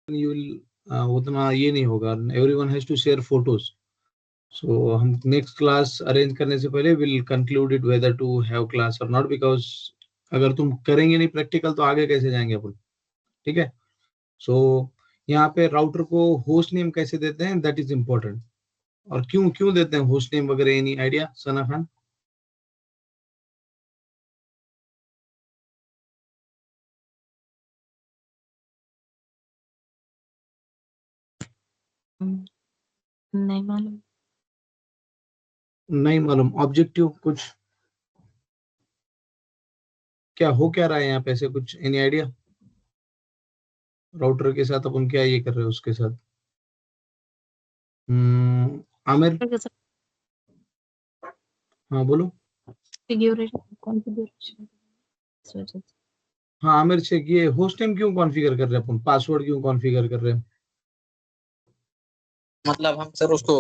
you will उतना ये नहीं होगा. Everyone has to share photos. So हम next class arrange करने से पहले will conclude it whether to have class or not, because अगर तुम करेंगे नहीं प्रैक्टिकल तो आगे कैसे जाएंगे अपन. ठीक है. सो यहाँ पे राउटर को होस्ट नेम कैसे देते हैं, दैट इज इम्पोर्टेंट. और क्यों क्यों देते हैं होस्ट नेम वगैरह, एनी आइडिया सना खान? नहीं मालूम. नहीं मालूम. ऑब्जेक्टिव कुछ क्या हो क्या रहा है यहाँ पे, ऐसे कुछ एनी आइडिया? राउटर के साथ अपन क्या ये कर रहे हैं उसके साथ? आमिर, हाँ बोलो. कॉन्फ़िगरेशन. हाँ आमिर चेक, ये होस्ट नेम क्यों कॉन्फ़िगर कर रहे हैं अपन, पासवर्ड क्यों कॉन्फ़िगर कर रहे हैं? मतलब हम सर उसको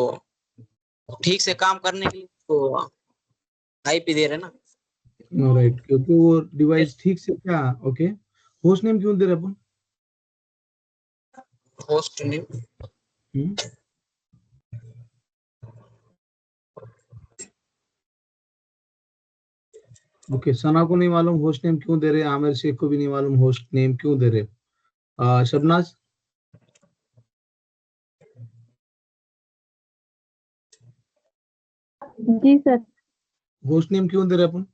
ठीक से काम करने के लिए तो आईपी दे रहे ना. राइट, क्योंकि वो डिवाइस ठीक से क्या. ओके, होस्ट नेम क्यों दे रहे हैं अपन? होस्ट नेम ओके, सना को नहीं मालूम होस्ट नेम क्यों दे रहे हैं, आमिर शेख को भी नहीं मालूम होस्ट नेम क्यों दे रहे. शबनाज, जी सर. होस्ट नेम क्यों दे रहे अपन?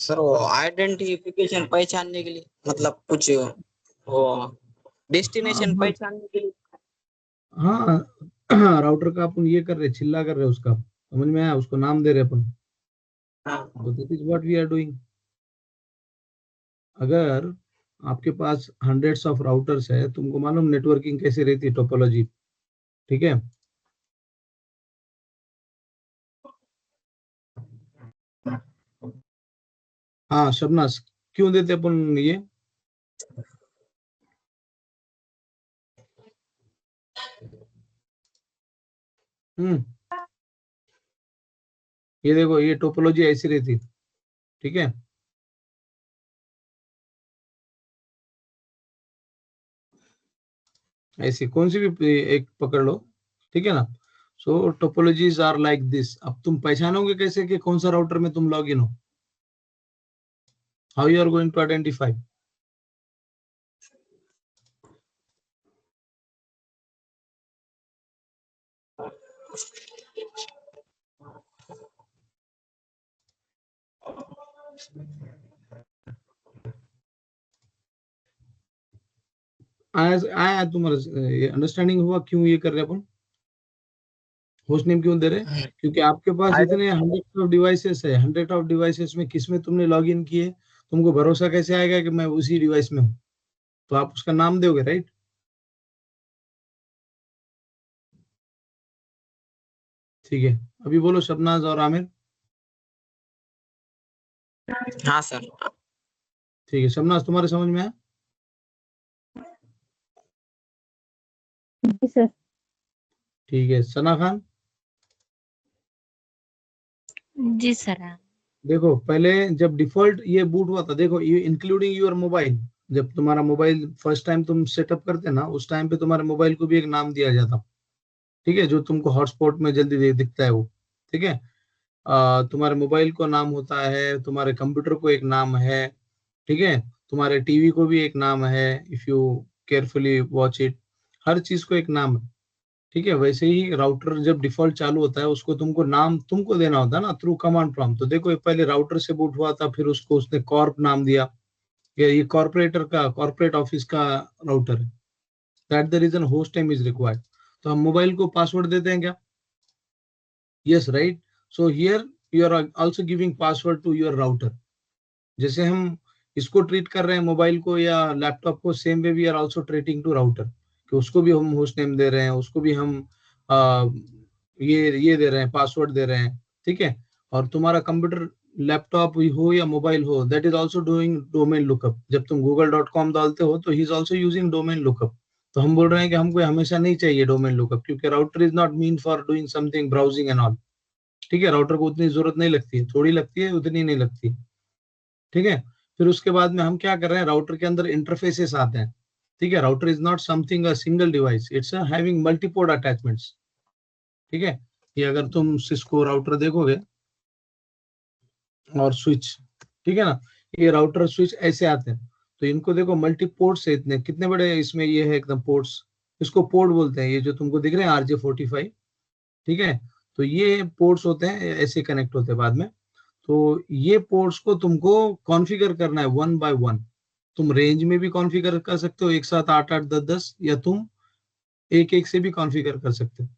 सर वो आइडेंटिफिकेशन पहचानने के लिए, मतलब कुछ वो डेस्टिनेशन पहचानने के लिए. हाँ राउटर का अपन ये कर रहे, चिल्ला कर रहे उसका, समझ में आया, उसको नाम दे रहे अपन. तो this is what we are doing. अगर आपके पास हंड्रेड्स ऑफ राउटर्स है, तुमको मालूम नेटवर्किंग कैसे रहती है, टोपोलॉजी. ठीक है. हाँ शबनाज, क्यों देते अपन ये? ये देखो, ये टोपोलॉजी ऐसी रहती. ठीक है. ऐसी कौन सी भी एक पकड़ लो. ठीक है ना. सो टोपोलॉजीज आर लाइक दिस. अब तुम पहचानोगे कैसे कि कौन सा राउटर में तुम लॉग इन हो? How you are going to identify? आया तुम्हारा अंडरस्टैंडिंग हुआ क्यों ये कर रहे अपन? होस्ट नेम क्यों दे रहे? क्योंकि आपके पास इतने हंड्रेड ऑफ डिवाइसेस है. हंड्रेड ऑफ डिवाइसेस में किस में तुमने लॉग इन किए, तुमको भरोसा कैसे आएगा कि मैं उसी डिवाइस में हूँ? तो आप उसका नाम दोगे, राइट? ठीक है. अभी बोलो शबनाज और आमिर. हाँ सर. ठीक है. शबनाज तुम्हारे समझ में आया? जी सर. ठीक है. सना खान, जी सर. देखो पहले जब डिफॉल्ट ये बूट हुआ था, देखो ये इंक्लूडिंग योर मोबाइल, जब तुम्हारा मोबाइल फर्स्ट टाइम तुम सेटअप करते ना, उस टाइम पे तुम्हारे मोबाइल को भी एक नाम दिया जाता. ठीक है, जो तुमको हॉटस्पॉट में जल्दी दिखता है वो. ठीक है. तुम्हारे मोबाइल को नाम होता है, तुम्हारे कंप्यूटर को एक नाम है. ठीक है. तुम्हारे टीवी को भी एक नाम है, if you carefully watch it. हर चीज को एक नाम है. ठीक है. वैसे ही राउटर जब डिफॉल्ट चालू होता है, उसको तुमको नाम तुमको देना होता है ना, थ्रू कमांड प्रॉम्प्ट. तो देखो, ये पहले राउटर से बूट हुआ था, फिर उसको उसने कॉर्प नाम दिया. ये कॉर्पोरेटर का, कॉर्पोरेट ऑफिस का राउटर है. That the reason host name is required. तो हम मोबाइल को पासवर्ड देते हैं क्या? Yes, right. So here you are also giving password to your router. जैसे हम इसको ट्रीट कर रहे हैं मोबाइल को या लैपटॉप को, same way we are also treating to router, कि उसको भी हम होस्ट नेम दे रहे हैं, उसको भी हम आ, ये दे रहे हैं, पासवर्ड दे रहे हैं. ठीक है. और तुम्हारा कंप्यूटर, लैपटॉप हो या मोबाइल हो, that is also doing domain lookup. जब तुम google.com डालते हो तो he is also using domain lookup. तो हम बोल रहे हैं कि हमको हमेशा नहीं चाहिए डोमेन लुकअप, क्योंकि router is not mean for doing something browsing and all. ठीक है. राउटर को उतनी जरूरत नहीं लगती है, थोड़ी लगती है, उतनी नहीं लगती. ठीक है. फिर उसके बाद में हम क्या कर रहे हैं, राउटर के अंदर इंटरफेसेस आते हैं. ठीक है, router is not something a single device, it's having multiport attachments. ठीक है, ये अगर तुम सिस्को राउटर देखोगे और स्विच, ठीक है ना, ये राउटर स्विच ऐसे आते हैं, तो इनको देखो मल्टी पोर्ट्स है, इतने कितने बड़े इसमें ये है एकदम पोर्ट्स, इसको पोर्ट बोलते हैं, ये जो तुमको दिख रहे हैं RJ45, ठीक है, तो ये पोर्ट्स होते हैं, ऐसे कनेक्ट होते हैं बाद में। तो ये पोर्ट्स को तुमको कॉन्फ़िगर करना है वन बाय वन। तुम रेंज में भी कॉन्फ़िगर कर सकते हो, एक साथ 8 8 10 10, या तुम एक एक से भी कॉन्फ़िगर कर सकते हो।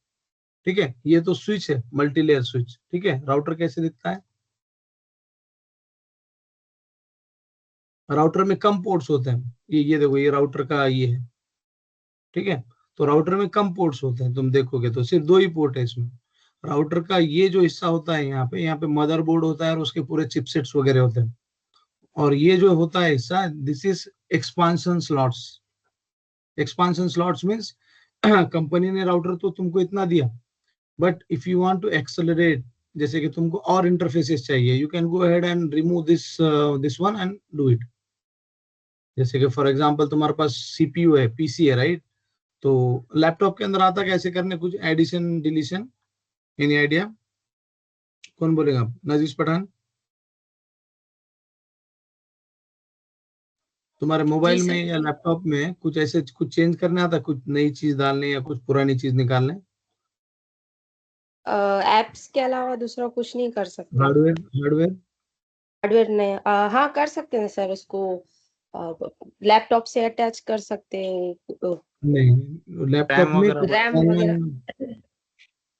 ठीक है, ये तो स्विच है, मल्टी लेयर स्विच। ठीक है, राउटर कैसे दिखता है, राउटर में कम पोर्ट्स होते हैं, ये देखो, ये राउटर का ये है। ठीक है, तो राउटर में कम पोर्ट्स होते हैं, तुम देखोगे तो सिर्फ 2 ही पोर्ट है इसमें। राउटर का ये जो हिस्सा होता है, यहाँ पे मदरबोर्ड होता है और उसके पूरे चिपसेट्स वगैरह होते हैं, और ये जो होता है हिस्सा, this is expansion slots. Expansion slots means company ने राउटर तो तुमको इतना दिया, but if you want to accelerate, जैसे कि तुमको और इंटरफेसेस चाहिए, you can go ahead and remove this one and do it. जैसे कि फॉर एग्जांपल तुम्हारे पास सीपीयू है, पीसी है, राइट, तो लैपटॉप के अंदर आता कैसे करने, कुछ एडिशन डिलीशन, एनी आइडिया, कौन बोलेगा, नजीश पठान, तुम्हारे जी मोबाइल में सर। या लैपटॉप में कुछ ऐसे कुछ चेंज करने आता, कुछ नई चीज डालने या कुछ पुरानी चीज निकालने, एप्स के अलावा दूसरा कुछ नहीं कर सकते। हार्डवेयर हार्डवेयर हार्डवेयर नहीं, हाँ कर सकते हैं सर, उसको लैपटॉप से अटैच कर सकते हैं। नहीं, लैपटॉप रैम में वगैरह कुछ रैम ऑनलाइन वगैरह।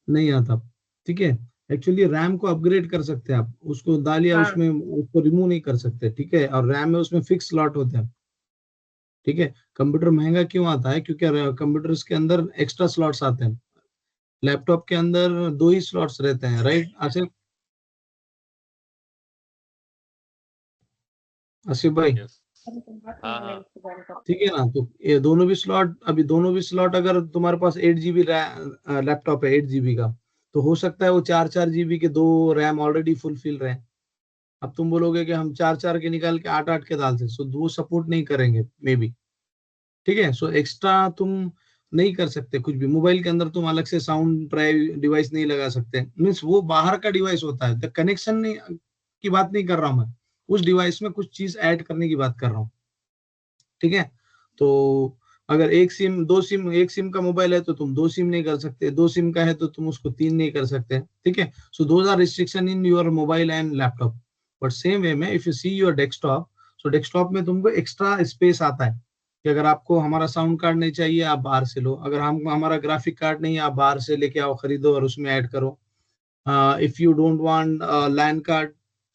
नहीं आता। ठीक है, एक्चुअली रैम को अपग्रेड कर सकते हैं आप, उसको डालिए हाँ उसमें, उसको रिमूव नहीं कर सकते। ठीक है, और रैम में उसमें फिक्स स्लॉट होते हैं। ठीक है, कंप्यूटर महंगा क्यों आता है, क्योंकि कंप्यूटर्स के अंदर एक्स्ट्रा स्लॉट्स आते हैं, लैपटॉप के अंदर 2 ही स्लॉट्स रहते हैं, राइट आसिफ, आसिफ भाई, यस। हाँ हाँ। ठीक है ना, तो ये दोनों भी स्लॉट, अभी दोनों भी स्लॉट, अगर तुम्हारे पास 8 GB लैपटॉप है 8 GB का, तो हो सकता है वो 4 4 GB के 2 रैम ऑलरेडी फुलफिल रहे हैं। अब तुम बोलोगे कि हम 4 4 के निकाल के 8 8 के डालते, सो वो सपोर्ट नहीं करेंगे मे बी। ठीक है, सो एक्स्ट्रा तुम नहीं कर सकते कुछ भी। मोबाइल के अंदर तुम अलग से साउंड ड्राइव डिवाइस नहीं लगा सकते, मीन्स वो बाहर का डिवाइस होता है, कनेक्शन नहीं की बात नहीं कर रहा हूं मैं, उस डिवाइस में कुछ चीज ऐड करने की बात कर रहा हूँ। ठीक है, तो अगर एक सिम, दो सिम, एक सिम का मोबाइल है तो तुम 2 सिम नहीं कर सकते, 2 सिम का है तो तुम उसको 3 नहीं कर सकते। ठीक है, so those are restriction in your mobile and laptop. But same way में if you see your desktop, so desktop में तुमको एक्स्ट्रा स्पेस आता है कि अगर आपको हमारा साउंड कार्ड नहीं चाहिए आप बाहर से लो, अगर हम हमारा ग्राफिक कार्ड नहीं है आप बाहर से लेके आओ, खरीदो और उसमें ऐड करो। If you don't want LAN card,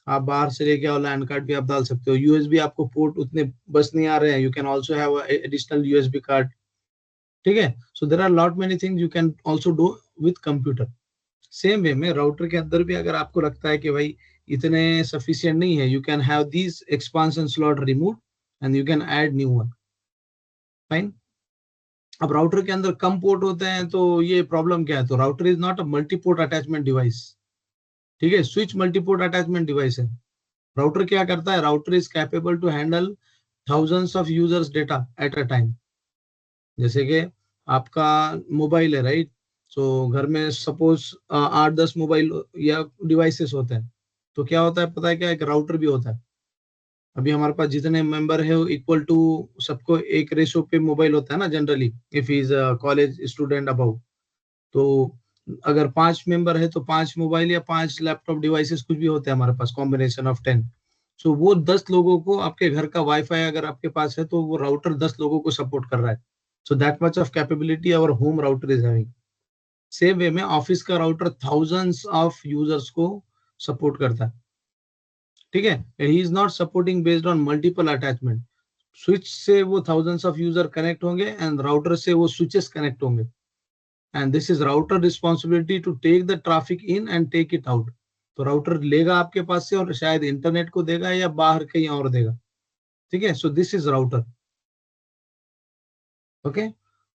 आप बाहर से लेके आओ, लैन कार्ड भी आप डाल सकते हो। यूएसबी आपको पोर्ट उतने बस नहीं आ रहे हैं, you can also have additional USB card. ठीक है, so there are lot many things you can also do with computer. Same way में राउटर के अंदर भी अगर आपको लगता है कि भाई इतने सफिशिएंट नहीं है, you can have this expansion slot remove and you can add new one, fine. अब राउटर के अंदर कम पोर्ट होते हैं तो ये प्रॉब्लम क्या है, तो router is not a multiport attachment device. ठीक है, स्विच मल्टीपोर्ट अटैचमेंट डिवाइस है। राउटर क्या करता है, router is capable to handle thousands of users data at a time. जैसे कि आपका मोबाइल है, राइट, सो घर में सपोज 8 10 मोबाइल या डिवाइसेस होते हैं, तो क्या होता है पता है क्या, एक राउटर भी होता है। अभी हमारे पास जितने मेंबर है इक्वल टू सबको एक रेशो पे मोबाइल होता है ना generally, if is college student about, तो अगर 5 मेंबर है तो 5 मोबाइल या 5 लैपटॉप डिवाइसेस कुछ भी होते हैं हमारे पास, कॉम्बिनेशन ऑफ 10। सो वो 10 लोगों को, आपके घर का वाईफाई अगर आपके पास है तो वो राउटर 10 लोगों को सपोर्ट कर रहा है। So that much of capability our home router is having. Same way में ऑफिस का राउटर थाउजेंड्स ऑफ यूजर्स को सपोर्ट करता है। ठीक है, he is not supporting based on multiple attachment. Switch से वो थाउजेंड्स ऑफ यूजर कनेक्ट होंगे एंड राउटर से वो स्विचेस कनेक्ट होंगे, and this is router responsibility to take the traffic in and take it out. तो router लेगा आपके पास से और शायद इंटरनेट को देगा या बाहर कहीं और देगा। ठीक है, so this is router. Okay,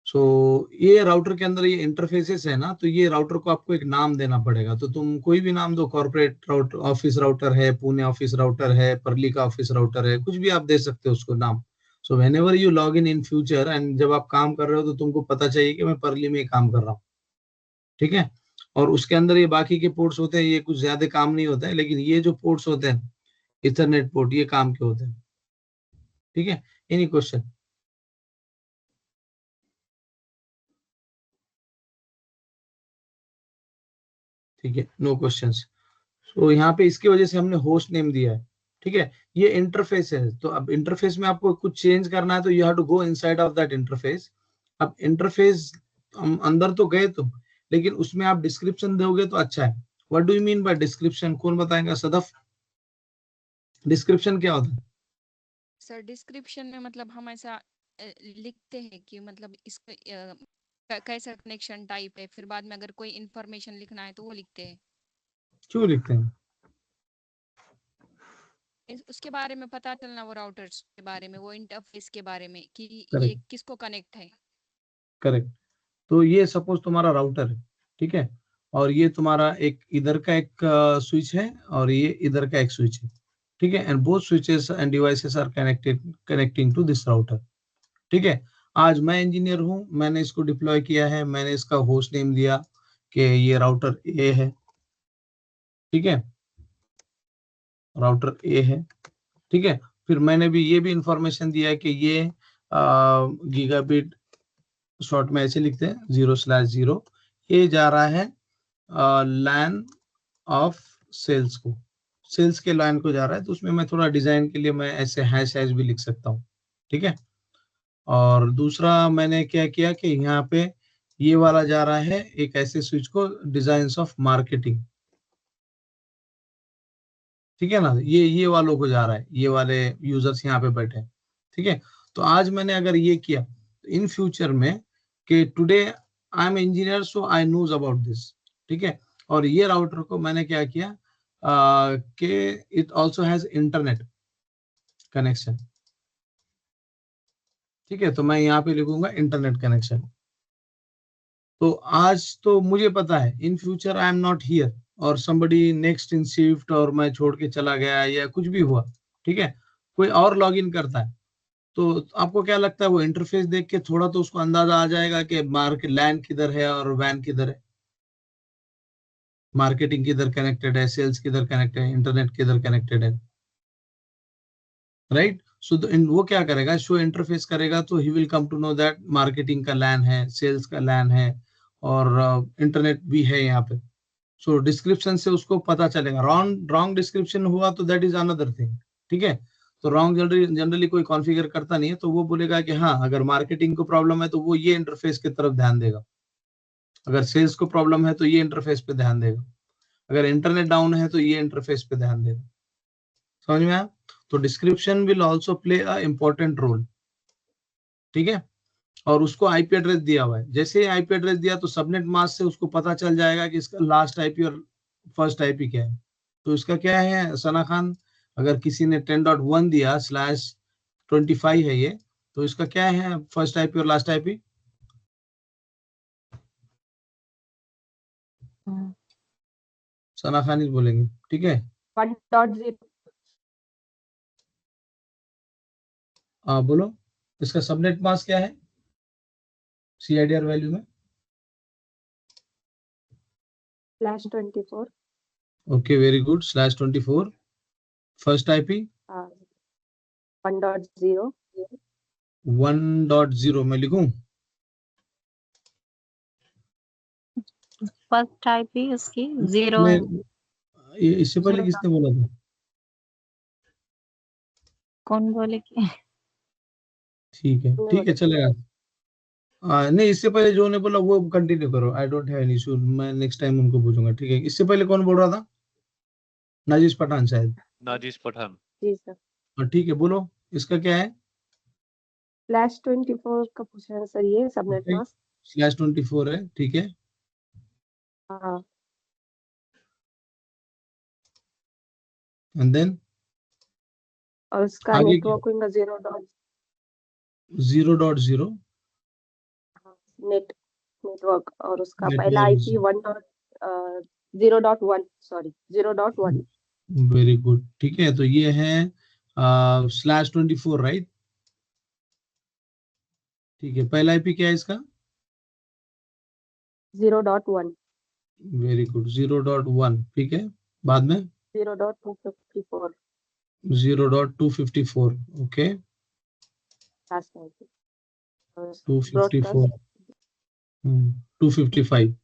so ये राउटर के अंदर ये इंटरफेसेस है ना, तो ये राउटर को आपको एक नाम देना पड़ेगा, तो तुम कोई भी नाम दो, कॉर्पोरेट राउटर, ऑफिस राउटर है, पुणे ऑफिस राउटर है, परली का ऑफिस राउटर है, कुछ भी आप दे सकते हो उसको नाम। So whenever you log in future and जब आप काम कर रहे हो तो तुमको पता चाहिए कि मैं परली में काम कर रहा हूँ, ठीक है। और उसके अंदर ये बाकी के पोर्ट्स होते हैं, ये कुछ ज्यादा काम नहीं होता है, लेकिन ये जो पोर्ट्स होते हैं इथरनेट पोर्ट, ये काम के होते हैं, ठीक है। Any question? ठीक है, नो क्वेश्चंस। तो यहाँ पे इसकी वजह से हमने होस्ट नेम दिया है, ठीक है। ये इंटरफेस है, तो अब इंटरफेस में आपको कुछ चेंज करना है तो you have to go inside of that interface. अब इंटरफेस अंदर तो गए तुम, लेकिन उसमें आप डिस्क्रिप्शन दोगे तो अच्छा है। What do you mean by description? कौन बताएगा? सदफ, डिस्क्रिप्शन क्या होता है? सर डिस्क्रिप्शन में मतलब हम ऐसा लिखते हैं कि मतलब इसका कैसा कनेक्शन टाइप है, फिर बाद में अगर कोई इंफॉर्मेशन लिखना है तो वो लिखते हैं। क्यों लिखते हैं? उसके बारे में पता चलना, वो राउटर्स के बारे में, वो इंटरफेस के बारे में कि ये करेक्ट, किसको कनेक्ट है। करेक्ट। तो ये सपोज तुम्हारा राउटर है, ठीक है, और ये तुम्हारा एक इधर का एक स्विच है और ये इधर का एक स्विच है, ठीक है। And both switches and devices are connecting to this router, ठीक है। आज मैं इंजीनियर हूं, मैंने इसको डिप्लॉय किया है, मैंने इसका होस्ट नेम दिया कि ये राउटर ए है, ठीक है, राउटर ए है, ठीक है। फिर मैंने भी ये भी इंफॉर्मेशन दिया है कि ये गीगाबिट, शॉर्ट में ऐसे लिखते हैं 0/0, ये जा रहा है लैन ऑफ सेल्स को, सेल्स के लाइन को जा रहा है। तो उसमें मैं थोड़ा डिजाइन के लिए मैं ऐसे हैश हैश भी लिख सकता हूँ, ठीक है। और दूसरा मैंने क्या किया कि यहाँ पे ये वाला जा रहा है एक ऐसे स्विच को, डिजाइन्स ऑफ मार्केटिंग, ठीक है ना, ये वालों को जा रहा है, ये वाले यूजर्स यहाँ पे बैठे हैं, ठीक है। तो आज मैंने अगर ये किया तो इन फ्यूचर में कि today I am engineer so I knows about this, ठीक है। और ये राउटर को मैंने क्या किया कि it also has internet connection, ठीक है। तो मैं यहाँ पे लिखूंगा इंटरनेट कनेक्शन। तो आज तो मुझे पता है, in future I am not here और somebody नेक्स्ट इन शिफ्ट और मैं छोड़ के चला गया या कुछ भी हुआ, ठीक है, कोई और लॉग इन करता है, तो आपको क्या लगता है वो इंटरफेस देख के थोड़ा तो उसको अंदाजा आ जाएगा कि मार्केट लैन किधर है और वैन किधर है, मार्केटिंग किधर कनेक्टेड है, सेल्स किधर कनेक्टेड है, इंटरनेट किधर कनेक्टेड है, राइट। सो वो क्या करेगा, शो इंटरफेस करेगा तो he will come to know that marketing का लैन है, सेल्स का लैन है और इंटरनेट भी है यहाँ पे। सो डिस्क्रिप्शन से उसको पता चलेगा। रॉन्ग डिस्क्रिप्शन हुआ तो दैट इज अनदर थिंग, ठीक है। तो रॉन्ग जनरली कोई कॉन्फ़िगर करता नहीं है, तो वो बोलेगा कि हाँ अगर मार्केटिंग को प्रॉब्लम है तो वो ये इंटरफेस की तरफ ध्यान देगा, अगर सेल्स को प्रॉब्लम है तो ये इंटरफेस पे ध्यान देगा, अगर इंटरनेट डाउन है तो ये इंटरफेस पे ध्यान देगा। समझ में आया? तो description will also play a important role, ठीक है। और उसको आईपी एड्रेस दिया हुआ है, जैसे ही आईपी एड्रेस दिया तो सबनेट मास्क से उसको पता चल जाएगा कि इसका लास्ट आईपी और फर्स्ट आईपी क्या है। तो इसका क्या है सना खान, अगर किसी ने 10.1 दिया /25 है ये, तो इसका क्या है फर्स्ट आईपी और लास्ट आईपी? सना खान ही बोलेंगे, ठीक है। 1.0 हाँ बोलो, इसका सबनेट मास्क क्या है सीआईडीआर वैल्यू में? /24 okay very good, /24। First IP 1.0 1.0 मैं लिखूं? फर्स्ट आईपी उसकी 0 मैं है। ये इससे पहले किसने बोला था? कौन बोले कि ठीक है चलेगा। नहीं इससे पहले जो ने बोला वो कंटिन्यू करो, I don't have any issue, मैं नेक्स्ट टाइम उनको पूछूंगा, ठीक है। इससे पहले कौन बोल रहा था? नाजिश पठान शायद। नाजिश पठान। जी सर। हाँ ठीक है, बोलो इसका क्या है? /24 का पूछ रहे हैं सर, ये सबनेट मास्क। /24 है, ठीक है। हाँ, एंड देन और उसका आगे नेटवर्किंग का 0.0 नेटवर्क, और उसका नेटवर्क पहला आईपी 0.1 सॉरी 0.1। वेरी गुड, ठीक है। तो ये है /24 राइट। ठीक है, पहला आईपी क्या है इसका? 0.1 वेरी गुड, 0.1। ठीक है, बाद में 0.254 0.254। Okay, last IP 254, broadcast 255।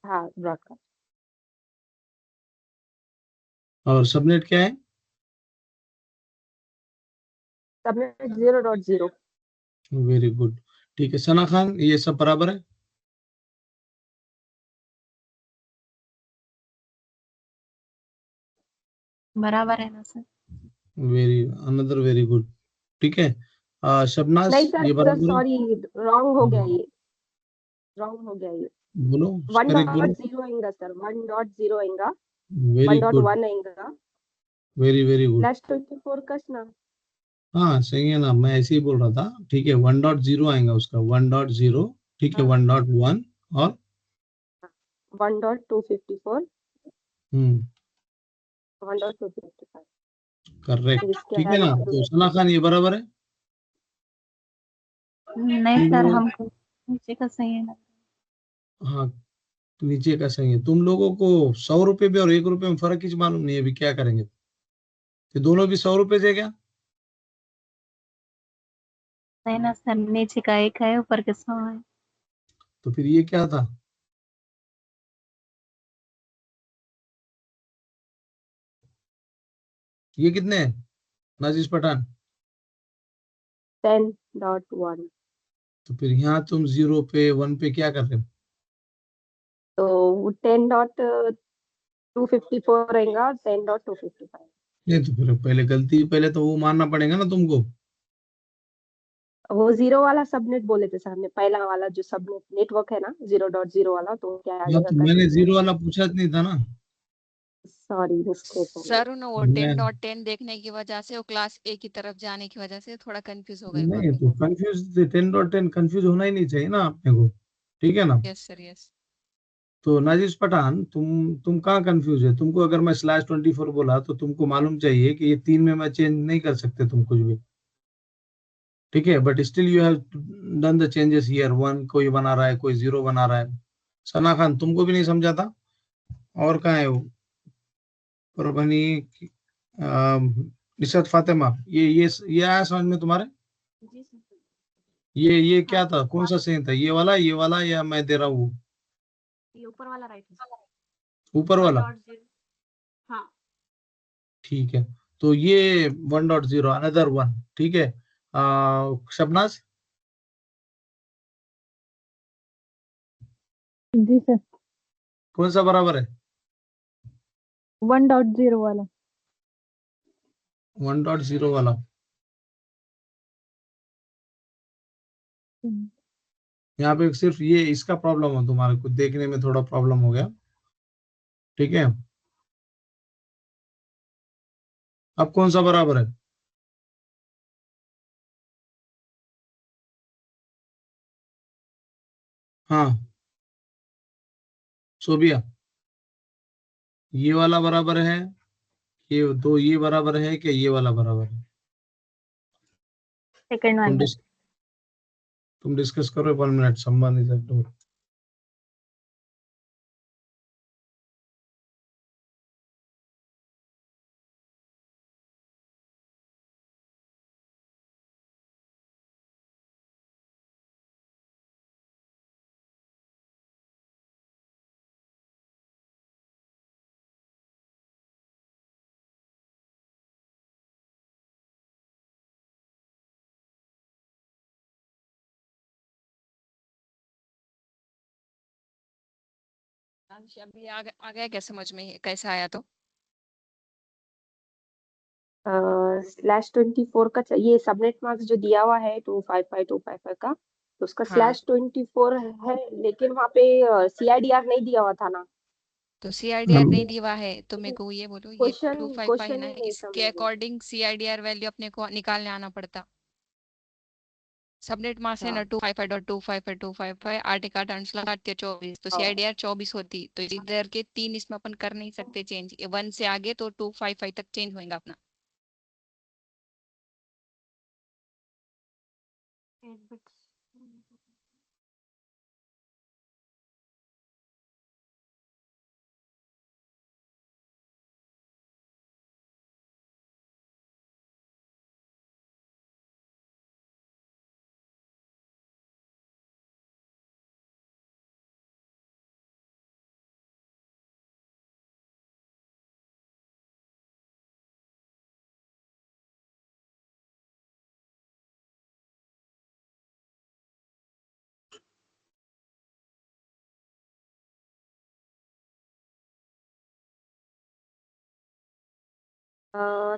हाँ ब्रॉडकास्ट और सबनेट क्या है? Subnet 0.0 very good. ठीक है सना खान, ये सब बराबर है? बराबर है ना sir? Very, another very good. ठीक है, शबनाज नहीं सर ये सर बराबर है? सॉरी रॉन्ग हो गया हाँ, ये रॉन्ग हो गया ये बोलो, वन करेक्ट डॉट बोलो। जीरो आएगा सर 1.0 आएगा वेरी गुड, 1.1 आएगा वेरी वेरी गुड। लास्ट 24 का ना हाँ सही है ना, मैं ऐसे ही बोल रहा था। ठीक है, 1.0 आएगा उसका, 1.0। ठीक है, 1.1 और 1.254 हम्म 1.255 करेक्ट। इसके ठीक है आगे ना, तो सना खान ये बराबर है? नहीं तुम सर, लोग, हमको नीचे का सही है ना। हाँ नीचे का सही है। तुम लोगों को 100 रुपए में और 1 रुपए में फर्क ही मालूम नहीं है, अभी क्या करेंगे? ये दोनों भी 100 रुपए से क्या? नहीं ना सर, नीचे का 1 है, ऊपर का 100 है। तो फिर ये क्या था? ये कितने हैं नाजिश पठान? 10.1 तो फिर यहाँ तुम 0 पे 1 पे क्या कर रहे हो? तो 10.254 आएगा 10.255 नहीं तो फिर पहले गलती, पहले तो वो मानना पड़ेगा ना तुमको। वो जीरो वाला सबनेट बोले थे सर हमने पहला वाला जो सबनेट नेटवर्क है ना 0.0 वाला तो क्या आ हाँ जाएगा तो कर मैंने दीजिए 0 वाला पूछा नहीं था ना। सॉरी मिस्टेक हो गई सर उन्हें वो मैं 10.10 देखने की वजह से वो क्लास ए की तरफ जाने की वजह से थोड़ा कंफ्यूज हो गए वो नहीं, अभी। तो कंफ्यूज, 10.10 कंफ्यूज होना ही नहीं चाहिए ना अपने को। ठीक है ना? Yes sir yes. तो नाजिश पठान, तुम कहाँ कंफ्यूज है? तुमको अगर मैं /24 बोला तो तुमको मालूम चाहिए कि ये 3 में मैं चेंज नहीं कर सकते तुम कुछ भी। ठीक है, but still you have done the changes here. 1 कोई बना रहा है, कोई 0 बना रहा है। सना खान, तुमको भी नहीं समझा था? और कहाँ है वो परभनी निशत फातिमा? ये आया समझ में तुम्हारे? जी सर ये क्या हाँ था, कौन सा सही था, ये वाला या मैं दे रहा हूँ वो? ये ऊपर वाला राइट है ऊपर वन वाला? डॉट जीरो हाँ ठीक है, तो ये 1.0, अनदर वन। ठीक है, शबनाज जी सर, कौन सा बराबर है? 1.0 वाला। 1.0 वाला। यहाँ पे सिर्फ ये इसका प्रॉब्लम है, तुम्हारे को देखने में थोड़ा प्रॉब्लम हो गया। ठीक है, अब कौन सा बराबर है? हाँ सोबिया, ये वाला बराबर है, ये बराबर है कि ये वाला बराबर है? सेकंड तुम वाला। डिस, तुम डिस्कस करो 1 मिनट, संबंधित। अभी आ गया क्या समझ में कैसे आया तो? /24 का ये सबनेट मार्क्स जो दिया हुआ है 255 का तो उसका हाँ /24 है लेकिन वहाँ पे CIDR नहीं दिया हुआ था ना तो सीआईडीआर नहीं दिया है तो मेरे को ये बोलो, ये क्वेश्चन 255 है क्वेश्चन ना, ही नहीं इसके समझ में अकॉर्डिंग सीआईडीआर वैल्यू अपने को निकालने आना पड़ता। सबनेट मार्क्स है अच्छा ना 255.255 8 का टर्न्स लगा के 24, तो हाँ सीआईडीआर 24 होती, तो इधर के 3 इसमें अपन कर नहीं सकते चेंज, 1 से आगे तो 255 तक चेंज होएगा अपना। 8 bits.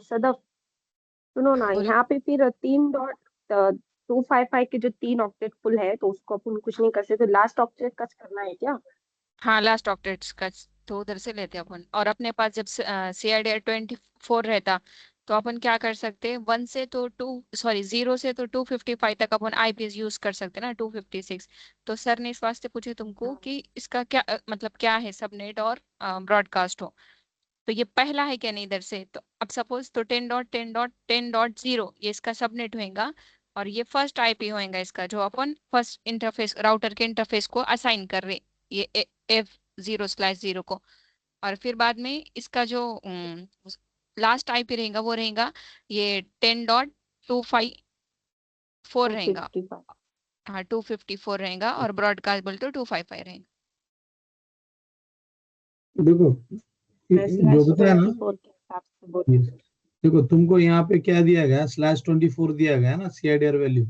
सदफ सुनो ना, बोलो। यहाँ पे फिर 3.255 के जो 3 ऑक्टेट फुल है तो उसको अपन कुछ नहीं कर सकते, लास्ट ऑक्टेट कट करना है क्या? हाँ, लास्ट ऑक्टेट्स का तो उधर से लेते हैं अपन। और अपने पास जब CIDR 24 रहता तो अपन क्या कर सकते हैं, 1 से तो 0 से तो 255 तक अपन IPS यूज कर सकते हैं ना, 256। तो सर ने इस वास्ते पूछे तुमको कि इसका क्या मतलब क्या है, सबनेट और ब्रॉडकास्ट हो। तो ये पहला है क्या नहीं इधर से, तो अब सपोज तो 10.10.10.0 ये इसका सबनेट होएगा। और ये फर्स्ट IP होएगा इसका, जो अपन फर्स्ट इंटरफेस राउटर के इंटरफेस को असाइन कर रहे, ये F0/0 को। और फिर बाद में इसका जो लास्ट IP रहेगा वो रहेगा ये 10.254 रहेगा। 255। हाँ, 254 रहेगा, और ब्रॉडकास्ट बोलते तो 255 रहेगा। देखो मैं जो बताया ना, /24 के हिसाब से बोल। yes, देखो तुमको यहाँ पे क्या दिया गया, /24 दिया गया ना CIDR value.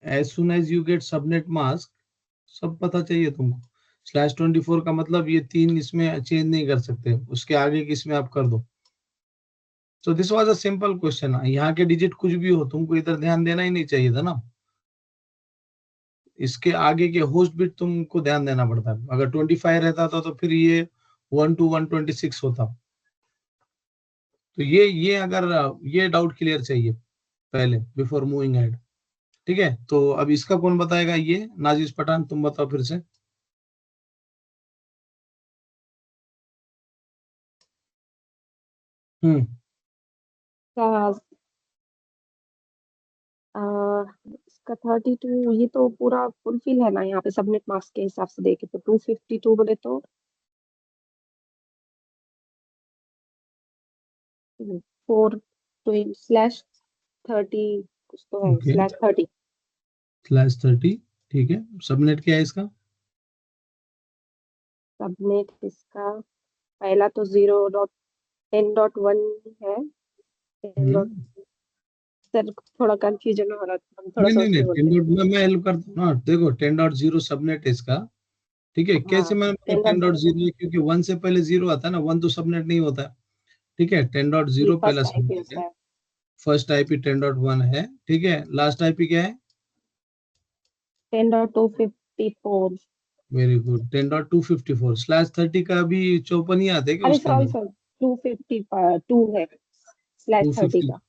As soon as you get subnet mask, सब पता चाहिए तुमको। /24 का मतलब ये 3 इसमें चेंज नहीं कर सकते, उसके आगे की इसमें आप कर दो। तो this was a simple question. यहाँ के डिजिट कुछ भी हो, तुमको इधर ध्यान देना ही नहीं चाहिए था ना। इसके आगे के होस्ट बिट तुमको ध्यान देना पड़ता है। अगर 25 रहता था तो फिर ये 1 to 126 होता। तो ये अगर ये डाउट क्लियर चाहिए पहले बिफोर मूविंग हेड। ठीक है, तो अब इसका कौन बताएगा? ये नाजिश पठान, तुम बताओ फिर से। हम्म इसका 32, ये तो पूरा फुलफिल है ना यहाँ पे सबनेट मार्क्स के हिसाब से देखे तो 252 बोले तो 4 /30 कुछ तो है, ओके, /30। /30 ठीक है। सबनेट क्या है इसका? सबनेट इसका पहला तो 0.10.1 है। 10 डॉट, हम्म सर थोड़ा कंफ्यूजन हो रहा था, हम थोड़ा नहीं नहीं सोच नहीं, के बोलते हैं। मैं हेल्प करता हूँ ना। देखो 10.0 सबनेट है इसका। ठीक है, कैसे हाँ, मैं 10.0 है? क्योंकि 1 से पहले 0 आता है ना, 1 तो सबनेट नहीं होता है। ठीक है, ये 10.0 पहला फर्स्ट आईपी सबनेट है। होता है। फर्स्ट IP 10.1 है। ठीक है, लास्ट IP क्या है? 10.254। Very good, 10.254। /30 का भी 54 ही आते हैं क्या अरे उसके सॉरी अंदर? सर, 252 है /30 250। का।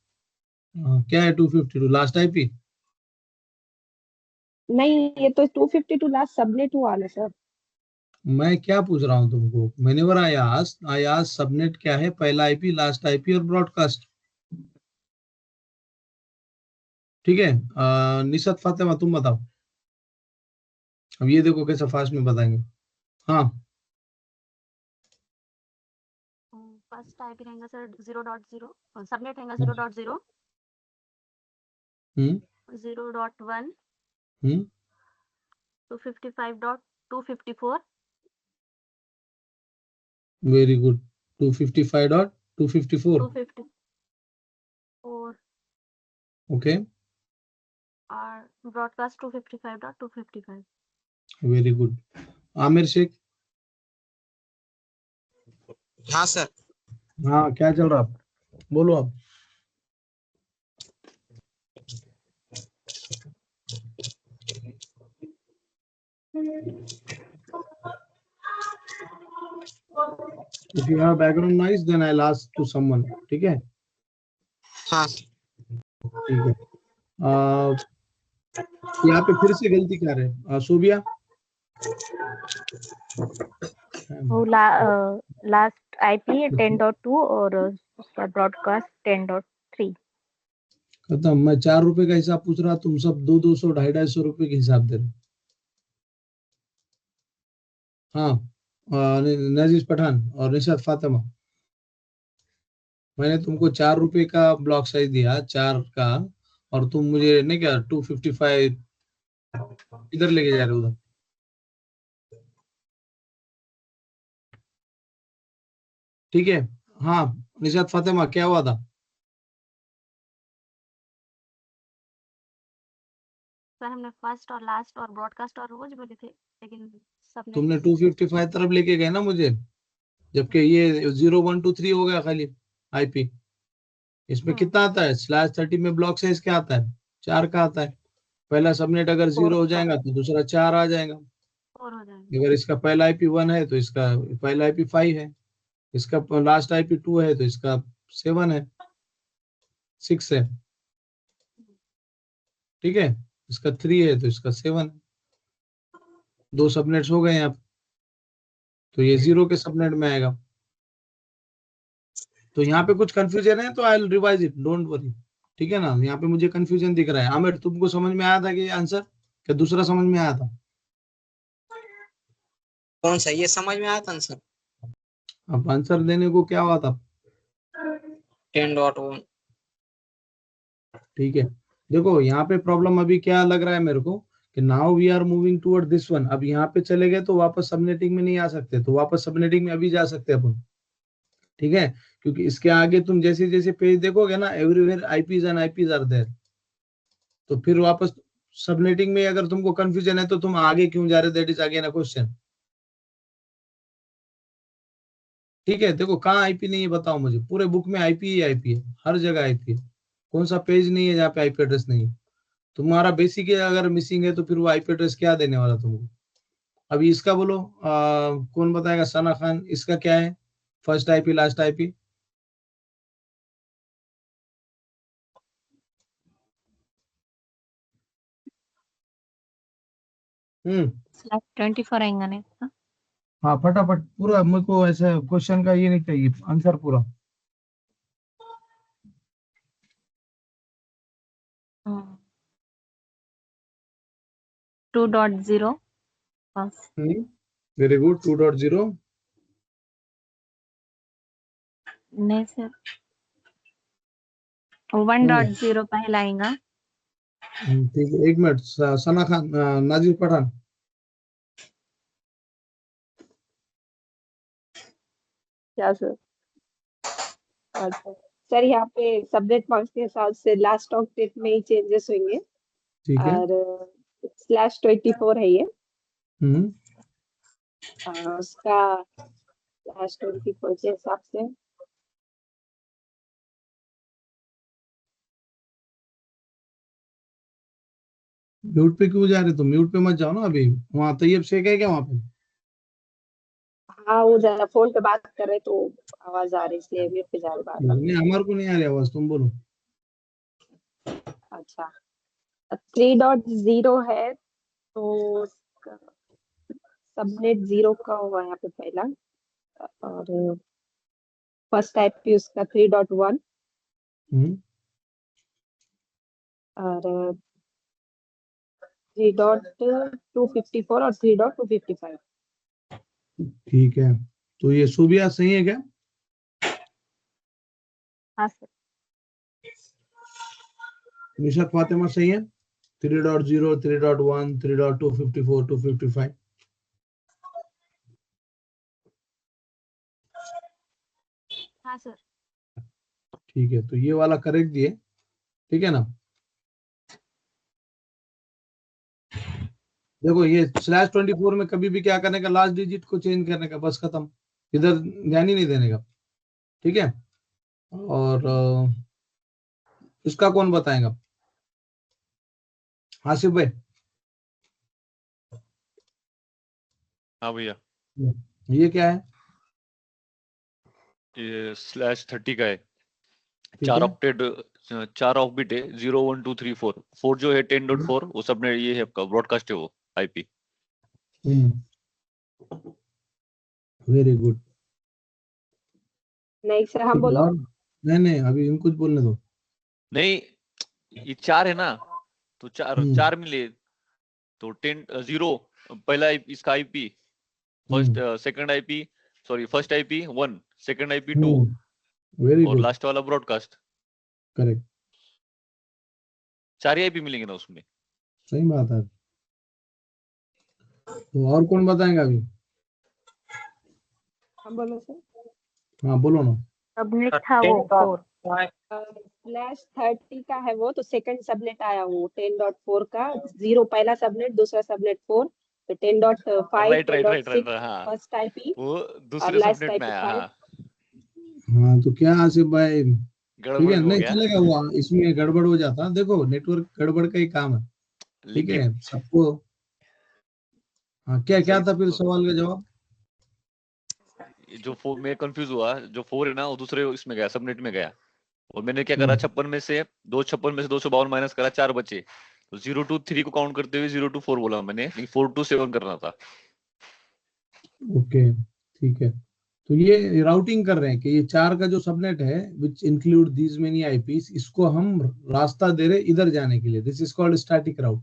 क्या है 252? Last IP? नहीं, ये तो 252 लास्ट सबनेट हुआ ना सर। मैं क्या पूछ रहा हूँ तुमको? मैंने आई आस्क्ड सबनेट क्या है, पहला IP, लास्ट IP और ब्रॉडकास्ट। ठीक है, निशत फातिमा तुम बताओ। अब ये देखो कैसे फास्ट में बताएंगे। हाँ। फर्स्ट IP रहेगा सर 0.0, सबनेट रहेगा hmm 0.0, hmm 0.1, hmm, 255.254, very good. 255.254। 254 okay, और broadcast 255.255। Very good. Aamir Shaikh. हाँ सर। हाँ, क्या चल रहा? बोलो आप। If you have background noise, then I'll ask to someone. ठीक है, हाँ ठीक है। यहाँ पे फिर से गलती कर रहे हैं सोबिया। वो लास्ट IP है 10.2 और उसका ब्रॉडकास्ट 10.3। खत्म। मैं 4 रुपए का हिसाब पूछ रहा, तुम सब 200 250 रुपए के हिसाब दे रहे हो। हाँ, नजीश पठान और निशात फातिमा, मैंने तुमको 4 रुपए का ब्लॉक साइज दिया, 4 का, और तुम मुझे नहीं क्या 255 इधर लेके जा रहे हो उधर। ठीक है। हाँ निशात फातिमा, क्या हुआ था? सर हमने फर्स्ट और लास्ट और ब्रॉडकास्ट और रोज बोले थे, लेकिन सबने तुमने 255 तरफ लेके गए ना मुझे, जबकि ये 0123 हो गया खाली आईपी। इसमें कितना आता है? /30 में ब्लॉक साइज क्या आता है? 4 का आता है। पहला सबनेट अगर 0 हो जाएगा तो दूसरा 4 आ जाएगा। 4 हो जाएंगे। अगर इसका पहला आईपी 1 है तो इसका पहला आईपी 5 है, इसका लास्ट आईपी 2 है तो इसका 7 है, 6 है। ठीक है, इसका 3 है तो इसका 7 है। 2 सबनेट्स हो गए यहाँ पे, तो ये 0 के सबनेट में आएगा। तो यहाँ पे कुछ कंफ्यूजन है तो I will revise it, don't worry. ठीक है ना, यहाँ पे मुझे कंफ्यूजन दिख रहा है। आमिर, तुमको समझ में आया था कि आंसर, क्या दूसरा समझ में आया था? कौन सा? ये समझ में आया था ना सर। अब आंसर देने को क्या हुआ था? 10.1। ठीक है, देखो यहाँ पे प्रॉब्लम अभी क्या लग रहा है मेरे को, कि now we are moving toward this one. अब यहाँ पे चले गए तो वापस सबनेटिंग में नहीं आ सकते, तो वापस सबनेटिंग में अभी जा सकते हैं अपन। ठीक है, क्योंकि इसके आगे तुम जैसे जैसे पेज देखोगे ना, everywhere IPs and IPs are there, तो फिर वापस सबनेटिंग में अगर तुमको कंफ्यूजन है तो तुम आगे क्यों जा रहे? That is again a question. ठीक है, देखो कहाँ आईपी नहीं है बताओ मुझे? पूरे बुक में आईपी ही आईपी है, हर जगह आईपी है। कौन सा पेज नहीं है जहाँ पे आईपी एड्रेस नहीं है? तुम्हारा बेसिक अगर मिसिंग है तो फिर वो आईपी एड्रेस क्या देने वाला तुमको? अभी इसका बोलो, कौन बताएगा? सना खान, इसका क्या है? First IP last IP? Hmm, /24 आएगा ने हाँ फटाफट पूरा, मेरे को ऐसा क्वेश्चन का ये नहीं चाहिए, आंसर पूरा। 2.0 बस। Very good, 2.0। नहीं सर, 1.0 पहला आएगा। ठीक है, एक मिनट। सना खान, नाजिर पठान। क्या सर? अच्छा सर, यहाँ पे सबनेट मार्क्स के हिसाब से लास्ट ऑक्टेट में ही चेंजेस होंगे, ठीक है। और /24 है ये। हम्म, उसका /24 के हिसाब से म्यूट पे क्यों जा रहे? तुम म्यूट पे मत जाओ ना अभी। वहाँ तैयब शेख है क्या वहाँ पे? हाँ, वो जरा फोन पे बात कर रहे तो आवाज आ रही, इसलिए म्यूट पे जा रही बार बार। नहीं, हमारे को नहीं आ रही आवाज, तुम बोलो। अच्छा, 3.0 है तो सबनेट 0 का होगा यहाँ पे पहला, और फर्स्ट टाइप की उसका 3.1, हम्म, और 3.254 और 3.255। ठीक है, तो ये सूबिया सही है क्या? हाँ सर। निशात फातिमा सही है? 3.0, 3.1, 3.254, 255। हाँ सर। ठीक है, तो ये वाला करेक्ट दिए। ठीक है ना, देखो ये /24 में कभी भी क्या करने का? लास्ट डिजिट को चेंज करने का, बस खत्म। इधर ध्यान ही नहीं देने का। ठीक है, और इसका कौन बताएगा? आसिफ भाई। हाँ भैया, ये क्या है? ये /30 का है। ठीक 4 है। ऑक्टेट, 4 ऑफ बिट है। 0 1 2 3 4 4 जो है 10.4, वो सबने ये है आपका ब्रॉडकास्ट है वो आईपी। Very good. नहीं सर, हम ठीक है, बोलो। और नहीं नहीं, अभी इनको कुछ बोलने दो। नहीं, ये 4 है ना, तो चार हम्म। 4 मिले तो 10 0 पहला इसका IP, first second IP, sorry first IP 1, second IP 2 very और गुड, लास्ट वाला ब्रॉडकास्ट। करेक्ट, 4 आईपी मिलेंगे ना उसमें। सही बात है। तो और कौन बताएगा अभी? हम बोलो सर। हाँ बोलो ना। सबनेट था वो 4। /30 का है वो, तो सेकंड सबनेट आया वो 10.4 का। 0 पहला सबनेट, दूसरा सबनेट 4, तो 10.5, राइट राइट राइट 10.6 राइट, हाँ फर्स्ट आईपी वो और दूसरे लास्ट सबनेट में आईपी आया, 5। हाँ हाँ तो क्या आसिफ भाई, ठीक गड़बड़ है, में हो नहीं गया। चलेगा, वो इसमें गड़बड़ हो जाता, देखो नेटवर्क गड़बड़ का ही काम है, ठीक लिंकिंग है सबको। हाँ क्या क्या सही था फिर तो, सवाल का जवाब? जो 4 मैं कंफ्यूज हुआ, जो 4 है ना वो दूसरे इसमें गया, सबनेट में गया, और मैंने क्या करा, हम्म, 56 में से 252 माइनस करा, 4 बचे, तो 0 to 3 को काउंट करते हुए 0 to 4 बोला मैंने, लेकिन 4 to 7 करना था। ओके ठीक है। तो ये राउटिंग कर रहे हैं कि ये 4 का जो सबनेट है which include these many eyepiece, इसको हम रास्ता दे रहे इधर जाने के लिए, दिस इज कॉल्ड स्टैटिक राउट,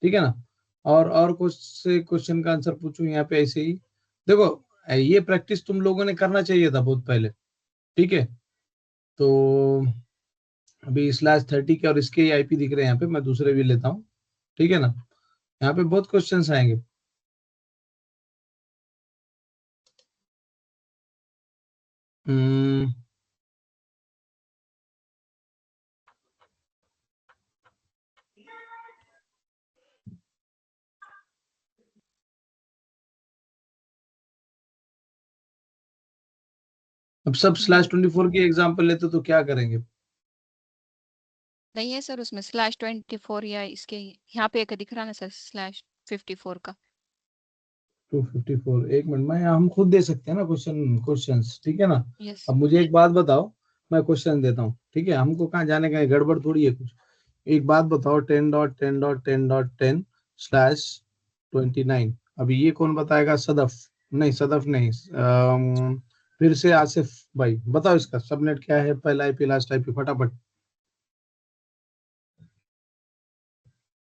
ठीक है ना। और कुछ से क्वेश्चन का आंसर पूछूं यहाँ पे ऐसे ही, देखो ये प्रैक्टिस तुम लोगों ने करना चाहिए था बहुत पहले, ठीक है। तो अभी /30 के और इसके आईपी दिख रहे हैं यहाँ पे, मैं दूसरे भी लेता हूँ, ठीक है ना। यहाँ पे बहुत क्वेश्चंस आएंगे। हम्म, अब सब /24 की एग्जांपल लेते तो क्या करेंगे? नहीं है सर उसमें /24 या इसके यहाँ पे एक दिख रहा ना सर /54 का। 254, एक मिनट में हम खुद दे सकते हैं ना क्वेश्चंस, ठीक है ना। यस। अब मुझे एक बात बताओ, मैं क्वेश्चन देता हूँ, ठीक है, हमको कहाँ जाने का है, गड़बड़ थोड़ी है कुछ। एक बात बताओ, 10.10.10.10/29, अभी ये कौन बताएगा? सदफ? नहीं सदफ नहीं, फिर से आसिफ भाई बताओ, इसका सबनेट क्या है, पहला आईपी लास्ट आईपी, फटाफट।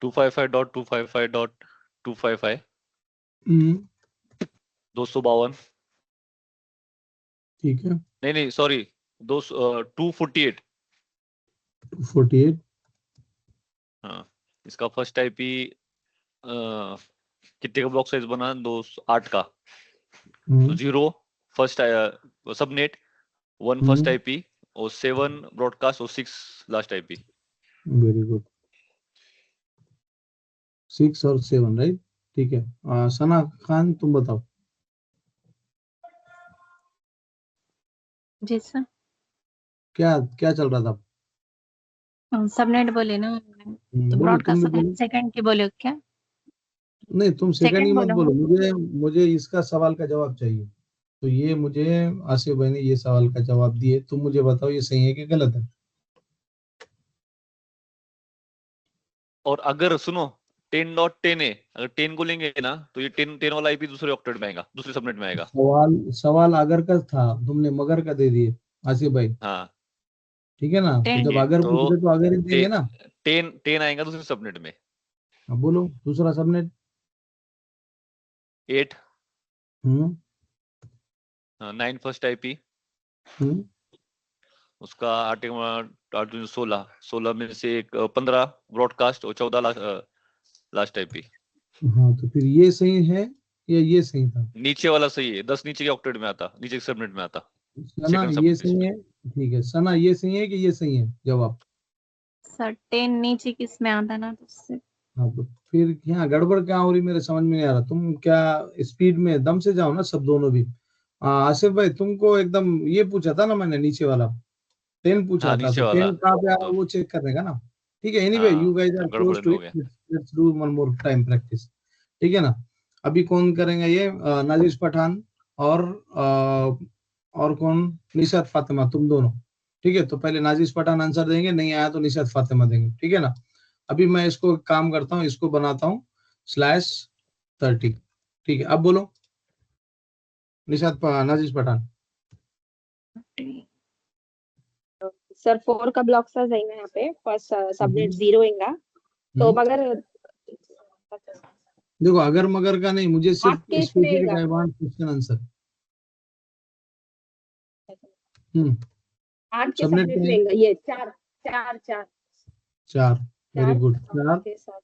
255.255.255 हम्म, 252, ठीक है, नहीं नहीं सॉरी, 248, 248, हाँ इसका फर्स्ट आईपी कितने का ब्लॉक साइज बना, 208 का, तो 0 फर्स्ट सबनेट, 1 फर्स्ट आईपी और 7 ब्रॉडकास्ट और 6 लास्ट आईपी। वेरी गुड, 6 और 7 राइट, ठीक है। सना खान तुम बताओ। जी सर। क्या क्या चल रहा था? सबनेट बोले ना, तो बोलो, तुम ब्रॉडकास्ट भी सबनेट बोलो। सेकंड की बोले क्या? नहीं तुम सेकंड ही सेकंड मत बोलो। बोलो, मुझे मुझे इसका सवाल का जवाब चाहिए। तो ये मुझे, आसिफ भाई ने ये सवाल का जवाब दिए, तुम मुझे बताओ ये सही है कि गलत है। और अगर सुनो 10.10 है, अगर 10 को लेंगे ना तो ये 10 वाला आईपी दूसरे ऑक्टेट में आएगा, दूसरे सबनेट में आएगा। सवाल सवाल अगर का था, तुमने मगर का दे दिए आसिफ भाई, हाँ ठीक है ना। तो 10। जब ये अगर तो पूछ रहे तो अगर ही देंगे ना। 10 आएगा दूसरे सबनेट में। अब बोलो दूसरा सबनेट। 8, हम्म 9 फर्स्ट आईपी, हम्म उसका 8 8 16 में से एक 15 ब्रॉडकास्ट और 14 लास्ट आईपी। हाँ तो फिर ये सही है या ये सही था? नीचे वाला सही है, 10 नीचे के ऑक्टेट में आता, नीचे के सबनेट में आता, सना सेकंड ये सबनेट सही में। है, ठीक है, सना ये सही है कि ये सही है जवाब? सर 10 नीचे किस में आता ना, तो उससे हाँ तो फिर यहाँ गड़बड़ क्या हो रही, मेरे समझ में नहीं आ रहा। तुम क्या स्पीड में दम से जाओ ना, सब दोनों भी। आसिफ भाई तुमको एकदम ये पूछा था ना मैंने, नीचे वाला 10 पूछा हाँ था, नीचे तो वाला 10 कहाँ पे आ रहा तो, है वो चेक करने का ना। ठीक है, एनीवे यू हाँ गाइस तो आर गड़बड़ क्लोज में टू हो इट, गया। Let's do one more time practice, ठीक है ना। अभी कौन करेंगे ये? नाजिश पठान और और कौन? निशात फातिमा, तुम दोनों, ठीक है। तो पहले नाजिश पठान आंसर देंगे, नहीं आया तो निशात फातिमा देंगे, ठीक है ना। अभी मैं इसको काम करता हूँ, इसको बनाता हूँ /30, ठीक है। अब बोलो नाजिश पठान। सर 4 का ब्लॉक साइज आएगा यहाँ पे फर्स्ट सबनेट 0 आएगा तो मगर देखो अगर मगर का नहीं, मुझे सिर्फ आपके इसमें स्पेसिफिक आएगा। I want question answer. 8 के सबनेट सबनेट में में आएगा ये 4 4 4 4। Very good. 4 के साथ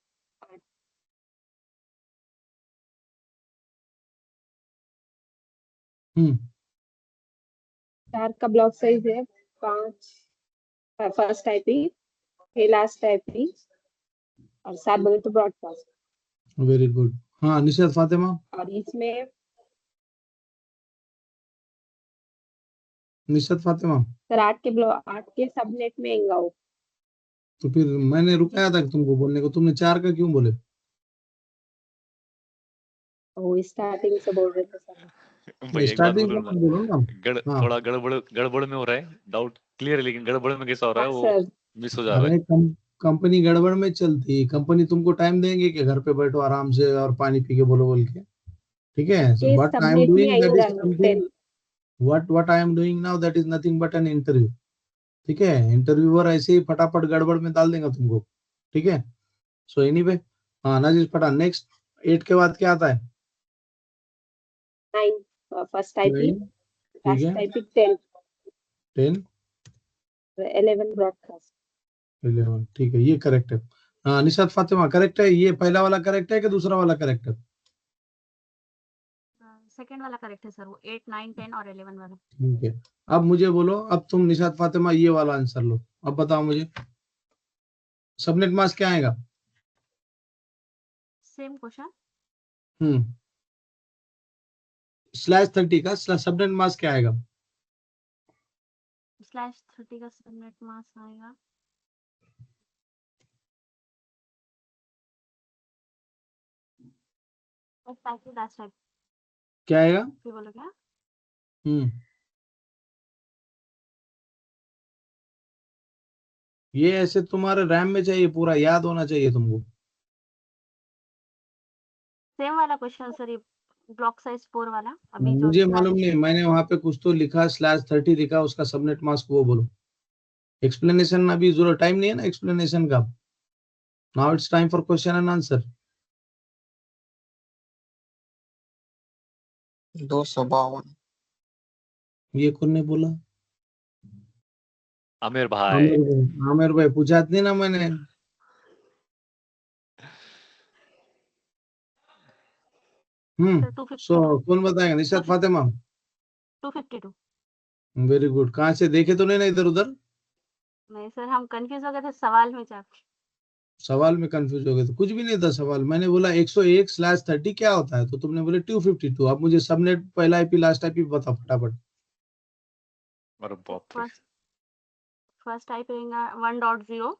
8 4 का ब्लॉक साइज है 5 फर्स्ट आईपी फिर लास्ट आईपी और 7 बोले तो ब्रॉडकास्ट। Very good. हाँ निशात फातिमा, और इसमें निशात फातिमा, सर 8 के ब्लॉक 8 के सबनेट में आएगा वो। तो फिर मैंने रुकाया था तुमको बोलने को, तुमने 4 का क्यों बोले? वो स्टार्टिंग से बोल रहे थे सर। भाई एक बात स्टार्टिंग बोलूं का ना, मत बोलो ना। हाँ थोड़ा गड़बड़ में हो रहा है, डाउट क्लियर है, लेकिन गड़बड़ में कैसा हो रहा है हाँ वो सर मिस हो जा रहा अरे है। कंपनी गड़बड़ में चलती, कंपनी तुमको टाइम देंगे कि घर पे बैठो आराम से और पानी पी के बोलो बोल के, ठीक है? सो के व्हाट आई एम सबनेट में डूइंग दैट इज आएगा something, 10 what I am doing now that is nothing but an interview, ठीक है? इंटरव्यूअर ऐसे ही फटाफट गड़बड़ में डाल देगा तुमको, ठीक है? सो एनीवे, हाँ नाजिश फटा, नेक्स्ट 8 के बाद क्या आता है? 9 फर्स्ट आईपी 9, ठीक है। Last IP 10 10, 11 broadcast. 11, ठीक है, ये करेक्ट है। हाँ निशात फातिमा करेक्ट है, ये पहला वाला करेक्ट है कि दूसरा वाला करेक्ट है? सेकंड वाला करेक्ट है सर, वो 8 9 10 और 11 वाला। ठीक है, अब मुझे बोलो, अब तुम निशात फातिमा ये वाला आंसर लो, अब बताओ मुझे सबनेट मास्क क्या आएगा? Same question. /30 का सबनेट मास्क क्या आएगा? /30 का सबनेट मास्क आएगा फर्स्ट टाइप लास्ट टाइप। क्या आएगा? फिर बोलो क्या? ये ऐसे तुम्हारे रैम में चाहिए, पूरा याद होना चाहिए तुमको। सेम वाला क्वेश्चन सर, ये ब्लॉक साइज 4 वाला अभी जो मुझे दिखा मालूम रहे नहीं, थे। मैंने वहां पे कुछ तो लिखा /30 लिखा, उसका सबनेट मास्क वो बोलो। एक्सप्लेनेशन अभी जरूर टाइम नहीं है ना एक्सप्लेनेशन का। Now it's time for question and answer. 252। ये कौन ने बोला? आमिर भाई। आमिर भाई पूछा नहीं ना मैंने। सर 252 सो कौन बताएगा? निशात फातिमा। 252। Very good. कहाँ से देखे तो नहीं ना इधर उधर? नहीं सर, हम कंफ्यूज हो गए थे सवाल में जाके। सवाल में कंफ्यूज हो गए तो कुछ भी नहीं था सवाल। मैंने बोला 101/30 क्या होता है, तो तुमने बोले 252। अब मुझे सबनेट पहला आईपी लास्ट आईपी बता फटाफट। अरे बाप रे। फर्स्ट टाइप रहेगा 1.0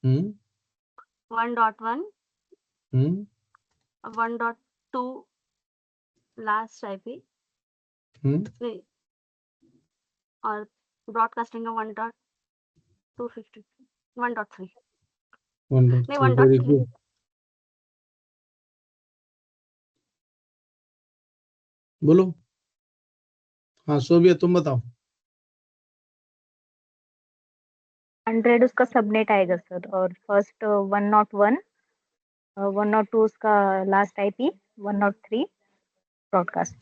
हम्म 1.1 हम्म 1.2 लास्ट आईपी हम्म और ब्रॉडकास्टिंग का 1.250 1.3 नहीं 1.3। वेरी 1.3। गुड। बोलो। हाँ सोबिया तुम बताओ। 100 उसका सबनेट आएगा सर, और फर्स्ट 101 102 उसका लास्ट आईपी 103 ब्रॉडकास्ट।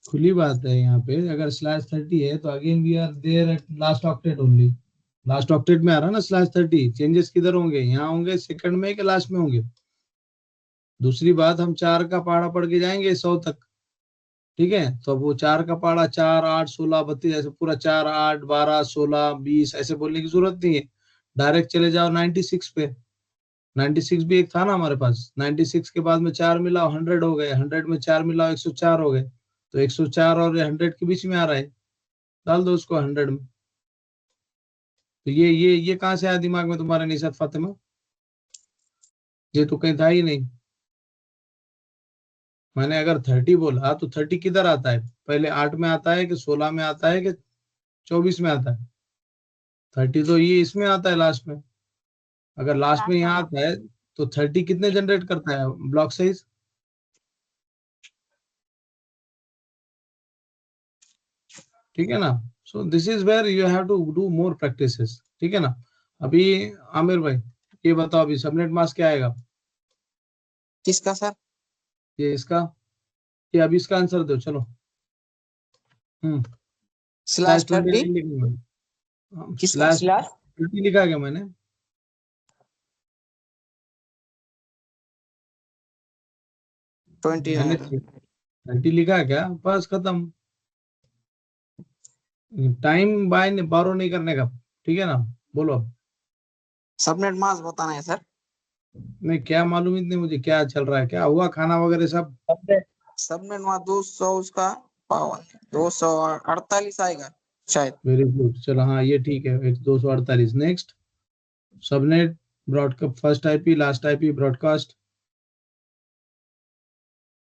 खुली बात है, यहाँ पे अगर /30 है तो again we are there at last octet only. Last octet में आ रहा ना /30। चेंजेस किधर होंगे? यहाँ होंगे सेकंड में कि लास्ट में होंगे? दूसरी बात, हम 4 का पहाड़ा पढ़ के जाएंगे 100 तक, ठीक है? तो अब वो 4 का पहाड़ा 4 8 16 32 ऐसे पूरा 4 8 12 16 20 ऐसे बोलने की जरूरत नहीं है। डायरेक्ट चले जाओ 96 पे। 96 भी एक था ना हमारे पास। 96 के बाद में 4 मिलाओ 100 हो गए, 100 में 4 मिलाओ 104 हो गए। तो 104 और 100 के बीच में आ रहा है, डाल दो उसको 100 में। तो ये कहाँ से आया दिमाग में तुम्हारे निशात फातिमा? ये तो कहीं था ही नहीं। मैंने अगर 30 बोला तो 30 किधर आता है? पहले 8 में आता है कि 16 में आता है कि 24 में आता है? 30 तो ये इसमें आता है लास्ट में। अगर लास्ट में लास्ट यहाँ वाला आता है तो 30 कितने जनरेट करता है ब्लॉक साइज? ठीक है ना? So this is where you have to do more practices, ठीक है ना। अभी आमिर भाई ये बताओ, अभी सबनेट मास्क क्या आएगा? किसका सर? ये इसका, ये अभी इसका आंसर दो चलो। स्लैश 30 29 लिखूंगा। किसका स्लैश? 30 लिखा क्या मैंने? 29 30 लिखा है क्या? बस खत्म। टाइम बाय बारो नहीं करने का, ठीक है ना। बोलो अब। सबनेट मास्क बताना है सर। नहीं क्या मालूम इतने मुझे क्या चल रहा है, क्या हुआ, खाना वगैरह सब? सबनेट मास्क 200 उसका पावर 248 आएगा शायद। वेरी गुड, चलो हाँ ये ठीक है, 248। Next subnet broadcast, first IP last IP broadcast.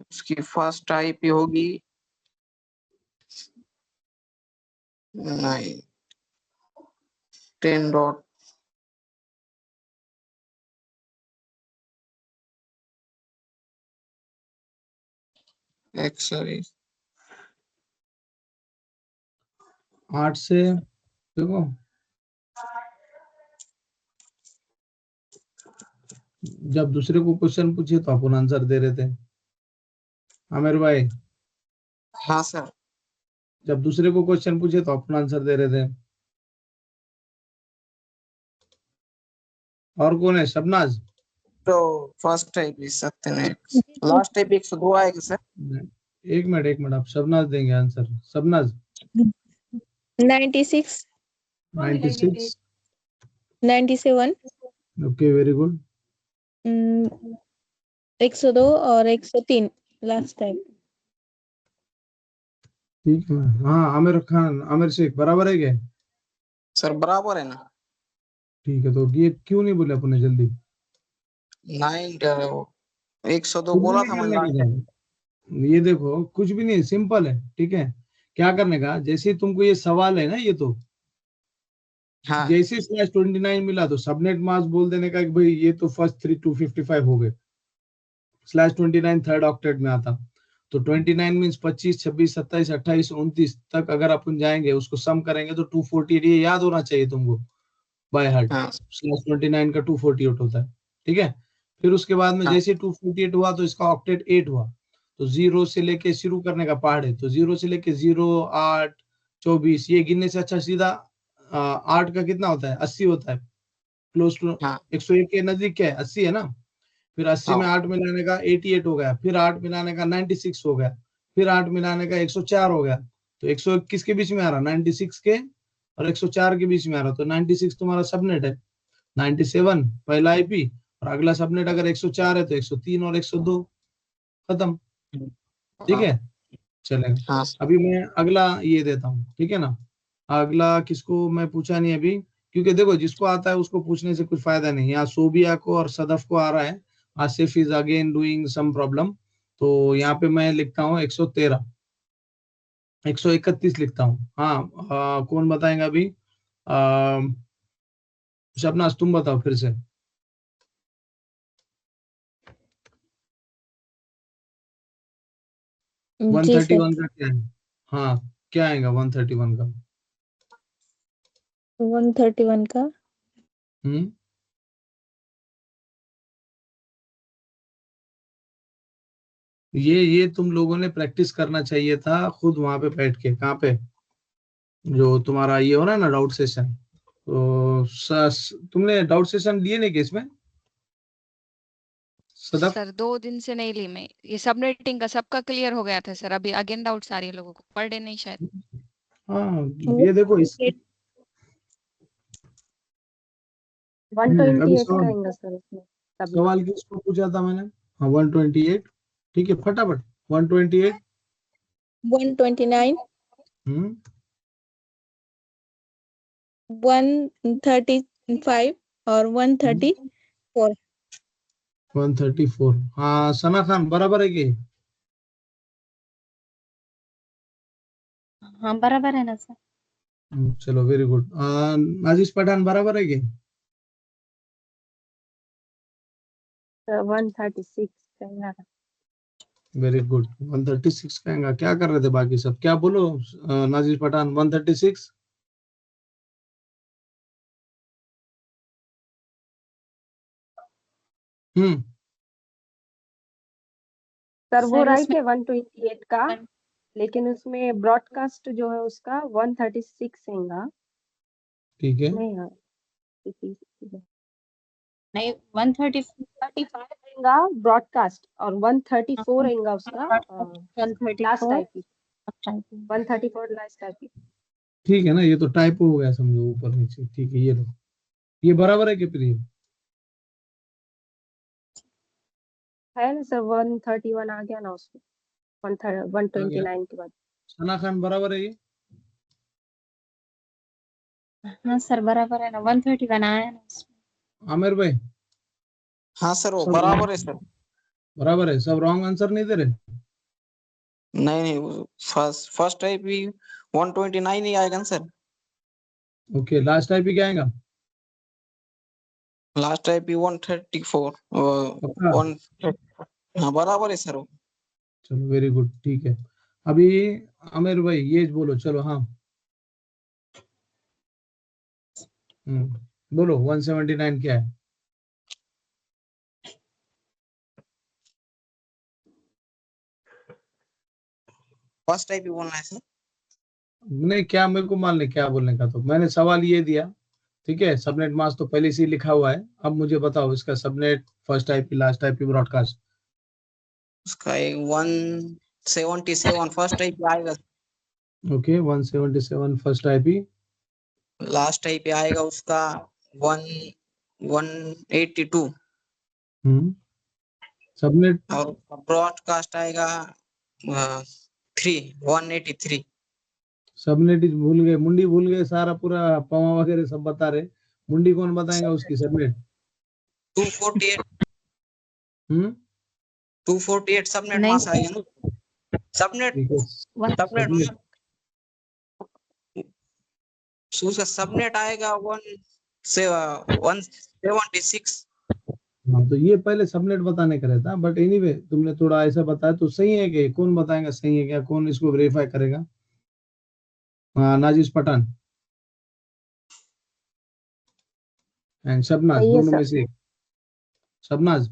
उसकी फर्स्ट आईपी होगी 9 10 डॉट सॉरी 8 से देखो, जब दूसरे को क्वेश्चन पूछे तो अपन आंसर दे रहे थे आमिर भाई। हाँ सर। जब दूसरे को क्वेश्चन पूछे तो अपन आंसर दे रहे थे। और कौन है? शबनाज? तो फर्स्ट आईपी 97 लास्ट आईपी 102 आएगा सर। एक मिनट आप शबनाज देंगे आंसर। शबनाज 96 96 97 okay very good. 102 और 103 लास्ट टाइम। ठीक है, हाँ आमिर खान, आमिर शेख बराबर है क्या? सर बराबर है ना। ठीक है, तो ये क्यों नहीं बोले अपने जल्दी? 102 कुछ भी बोला नहीं था करने मैंने। का था। ये देखो कुछ भी नहीं, सिंपल है, ठीक है। क्या करने का, जैसे तुमको ये सवाल है ना, ये तो हाँ जैसे /29 मिला तो सबनेट मास्क बोल देने का कि भाई ये तो फर्स्ट 3 255 हो गए। /29 थर्ड ऑक्टेट में आता, तो 29 मीन्स 25 26 27 28 29 तक अगर अपन जाएंगे, उसको सम करेंगे तो 248, ये याद होना चाहिए तुमको बाय हार्ट। हाँ /29 का 248 होता है, ठीक है। फिर उसके बाद में हाँ जैसे 248 हुआ तो इसका ऑक्टेट 8 हुआ, तो 0 से लेके शुरू करने का पहाड़ है, तो 0 से लेके 0 8 24, ये गिनने से अच्छा सीधा 8 का कितना होता है? 80 होता है। क्लोज टू हाँ 101 के नजदीक क्या है? 80 है ना। फिर 80 में हाँ 8 मिलाने का 88 हो गया, फिर 8 मिलाने का 96 हो गया, फिर 8 मिलाने का 104 हो गया। तो 121 के बीच में आ रहा, 96 के और 104 के बीच में आ रहा, तो 96 तुम्हारा सबनेट है। 97 पहला आईपी, और अगला सबनेट अगर 104 है तो 103 और 102, खत्म। ठीक हाँ है, चलेगा। हाँ अभी मैं अगला ये देता हूँ, ठीक है ना। अगला किसको मैं पूछा नहीं अभी, क्योंकि देखो जिसको आता है उसको पूछने से कुछ फायदा नहीं। यहाँ सोबिया को और सदफ को आ रहा है, Asif is again doing some problem, तो यहाँ पे मैं लिखता हूँ 113 131 लिखता हूँ। हाँ कौन बताएगा अभी? आ, शबनाज तुम बताओ फिर से। जी सर। 131 का क्या है? हाँ क्या आएगा 131 का? 131 का हम्म ये तुम लोगों ने प्रैक्टिस करना चाहिए था खुद वहां पे बैठ के। कहाँ पे? जो तुम्हारा ये हो रहा है ना डाउट सेशन, तो तुमने डाउट सेशन लिए नहीं क्या इसमें सदफ? सर 2 दिन से नहीं ली मैं, ये सबनेटिंग का सबका क्लियर हो गया था सर, अभी अगेन डाउट्स आ रही है लोगों को, पर डे नहीं शायद। हाँ ये देखो इस 128 अभी का सवाल, आएगा सर इसमें सबमिट। सवाल किसको पूछा था मैंने? हाँ 128, ठीक है फटाफट 128। 129 हम्म 135 और 134। 134, हाँ सना खान बराबर है कि? हाँ बराबर है ना सर। चलो वेरी गुड। नाजिश पठान बराबर है कि? 136 का वेरी गुड। 136 कहेंगा। क्या कर रहे थे बाकी सब? क्या बोलो नाजिर पठान? 136। सर वो सर राइट उसमें है 128 का, लेकिन उसमें ब्रॉडकास्ट जो है उसका 136 हैगा। ठीक है। नहीं हाँ, नहीं 135 35 हैगा ब्रॉडकास्ट और 134 हैगा उसका last 134 typing. Typing 134 last typing. ठीक है ना, ये तो टाइपो हो गया समझो, ऊपर नीचे। ठीक है, ये लो, ये बराबर है कि फिर ये? है ना सर, 131 आ गया ना उसमें, 129 के बाद। सना खान बराबर है ये? हाँ सर बराबर है ना 131 आया ना उसमें। आमिर भाई हाँ सर, वो सब बराबर है सर। बराबर है? सब रॉन्ग आंसर नहीं दे रहे? नहीं नहीं, फर्स्ट टाइप भी 129 ही आएगा ना सर। ओके, लास्ट टाइप भी क्या आएगा? लास्ट टाइप भी 134। पक्का? 1। हाँ बराबर है सर वो। चलो वेरी गुड, ठीक है। अभी आमिर भाई ये बोलो, चलो हाँ। बोलो 179 क्या है? फर्स्ट टाइप भी बोलना है सर। नहीं, क्या मेरे को मान ले क्या बोलने का, तो मैंने सवाल ये दिया। ठीक है, सबनेट मास्क तो पहले से ही लिखा हुआ है। अब मुझे बताओ इसका सबनेट फर्स्ट टाइप की, लास्ट टाइप की, ब्रॉडकास्ट। उसका 177 फर्स्ट टाइप भी आएगा। ओके, 177 फर्स्ट टाइप ही। लास्ट टाइप पे आएगा उसका 182। सबनेट और ब्रॉडकास्ट आएगा 183। सबनेट भूल गए, मुंडी भूल गए, सारा पूरा पवा वगैरह सब बता रहे। मुंडी कौन बताएगा उसकी सबनेट? 248। हम्म 248 सबनेट नहीं मास आएगा ना। सबनेट ठीक है। सबनेट सबनेट उसका सबनेट आएगा 176। हाँ, तो ये पहले सबनेट बताने का रहता, बट एनीवे तुमने थोड़ा ऐसा बताया तो सही है। कि कौन बताएगा सही है क्या? कौन इसको वेरीफाई करेगा? हाँ, नाजिश पठान एंड शबनाज, सही है दोनों में सर। से एक। शबनाज,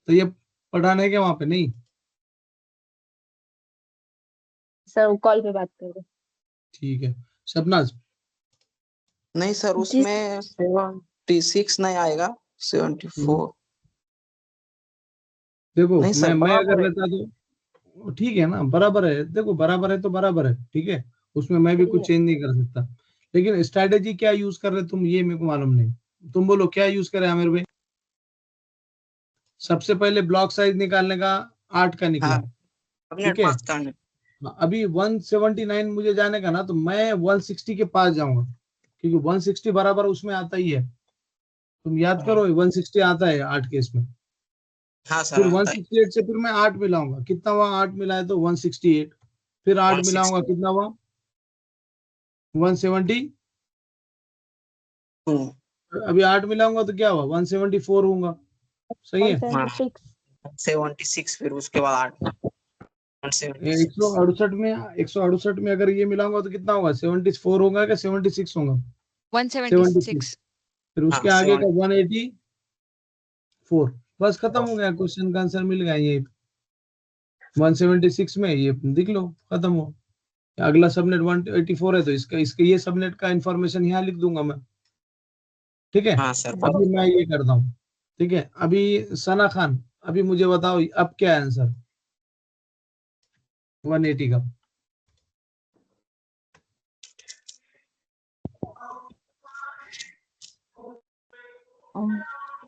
तो ये पठान है क्या वहां पे? नहीं? सर कॉल पे बात कर रहे हैं। ठीक है। शबनाज, नहीं सर, जी उसमें 76 नहीं आएगा, 74। देखो नहीं मैं सर, मैं अगर बराबर है। लेता तो ठीक है ना, बराबर है। देखो बराबर है तो बराबर है, ठीक है। उसमें मैं भी सही कुछ है। चेंज नहीं कर सकता। लेकिन स्ट्रेटेजी क्या यूज कर रहे तुम, ये मेरे को मालूम नहीं। तुम बोलो क्या यूज करे आमिर भाई? सबसे पहले ब्लॉक साइज निकालने का 8 का हाँ, निकला। ठीक सबनेट है। मास्क करने। अभी 179 मुझे जाने का ना, तो मैं 160 के पास जाऊंगा, क्योंकि 160 बराबर उसमें आता ही है। तुम याद करो 160 आता है 8 के इसमें। हाँ सर, फिर आता है 168 से फिर मैं 8 मिलाऊंगा, कितना हुआ? 8 मिलाए तो 168। फिर 8 मिलाऊंगा, 162। कितना हुआ? 170। अभी 8 मिलाऊंगा तो क्या हुआ? 174 होगा। सही है। हाँ, 176। 76 फिर उसके बाद एक सौ 176। अड़सठ में 168 में अगर ये मिलाऊंगा तो कितना होगा? 74 होगा क्या 76 होगा? 76। 176। फिर हाँ, उसके आगे 7। का 184। बस खत्म हो गया, क्वेश्चन का आंसर मिल गया। ये 176 में ये दिख लो, खत्म हो। अगला सबनेट 184 है, तो इसका इसके ये सबनेट का इंफॉर्मेशन यहाँ लिख दूंगा मैं। ठीक है। हाँ सर, अभी मैं ये करता हूँ। ठीक है। अभी सना खान, अभी मुझे बताओ अब क्या है आंसर 180 का?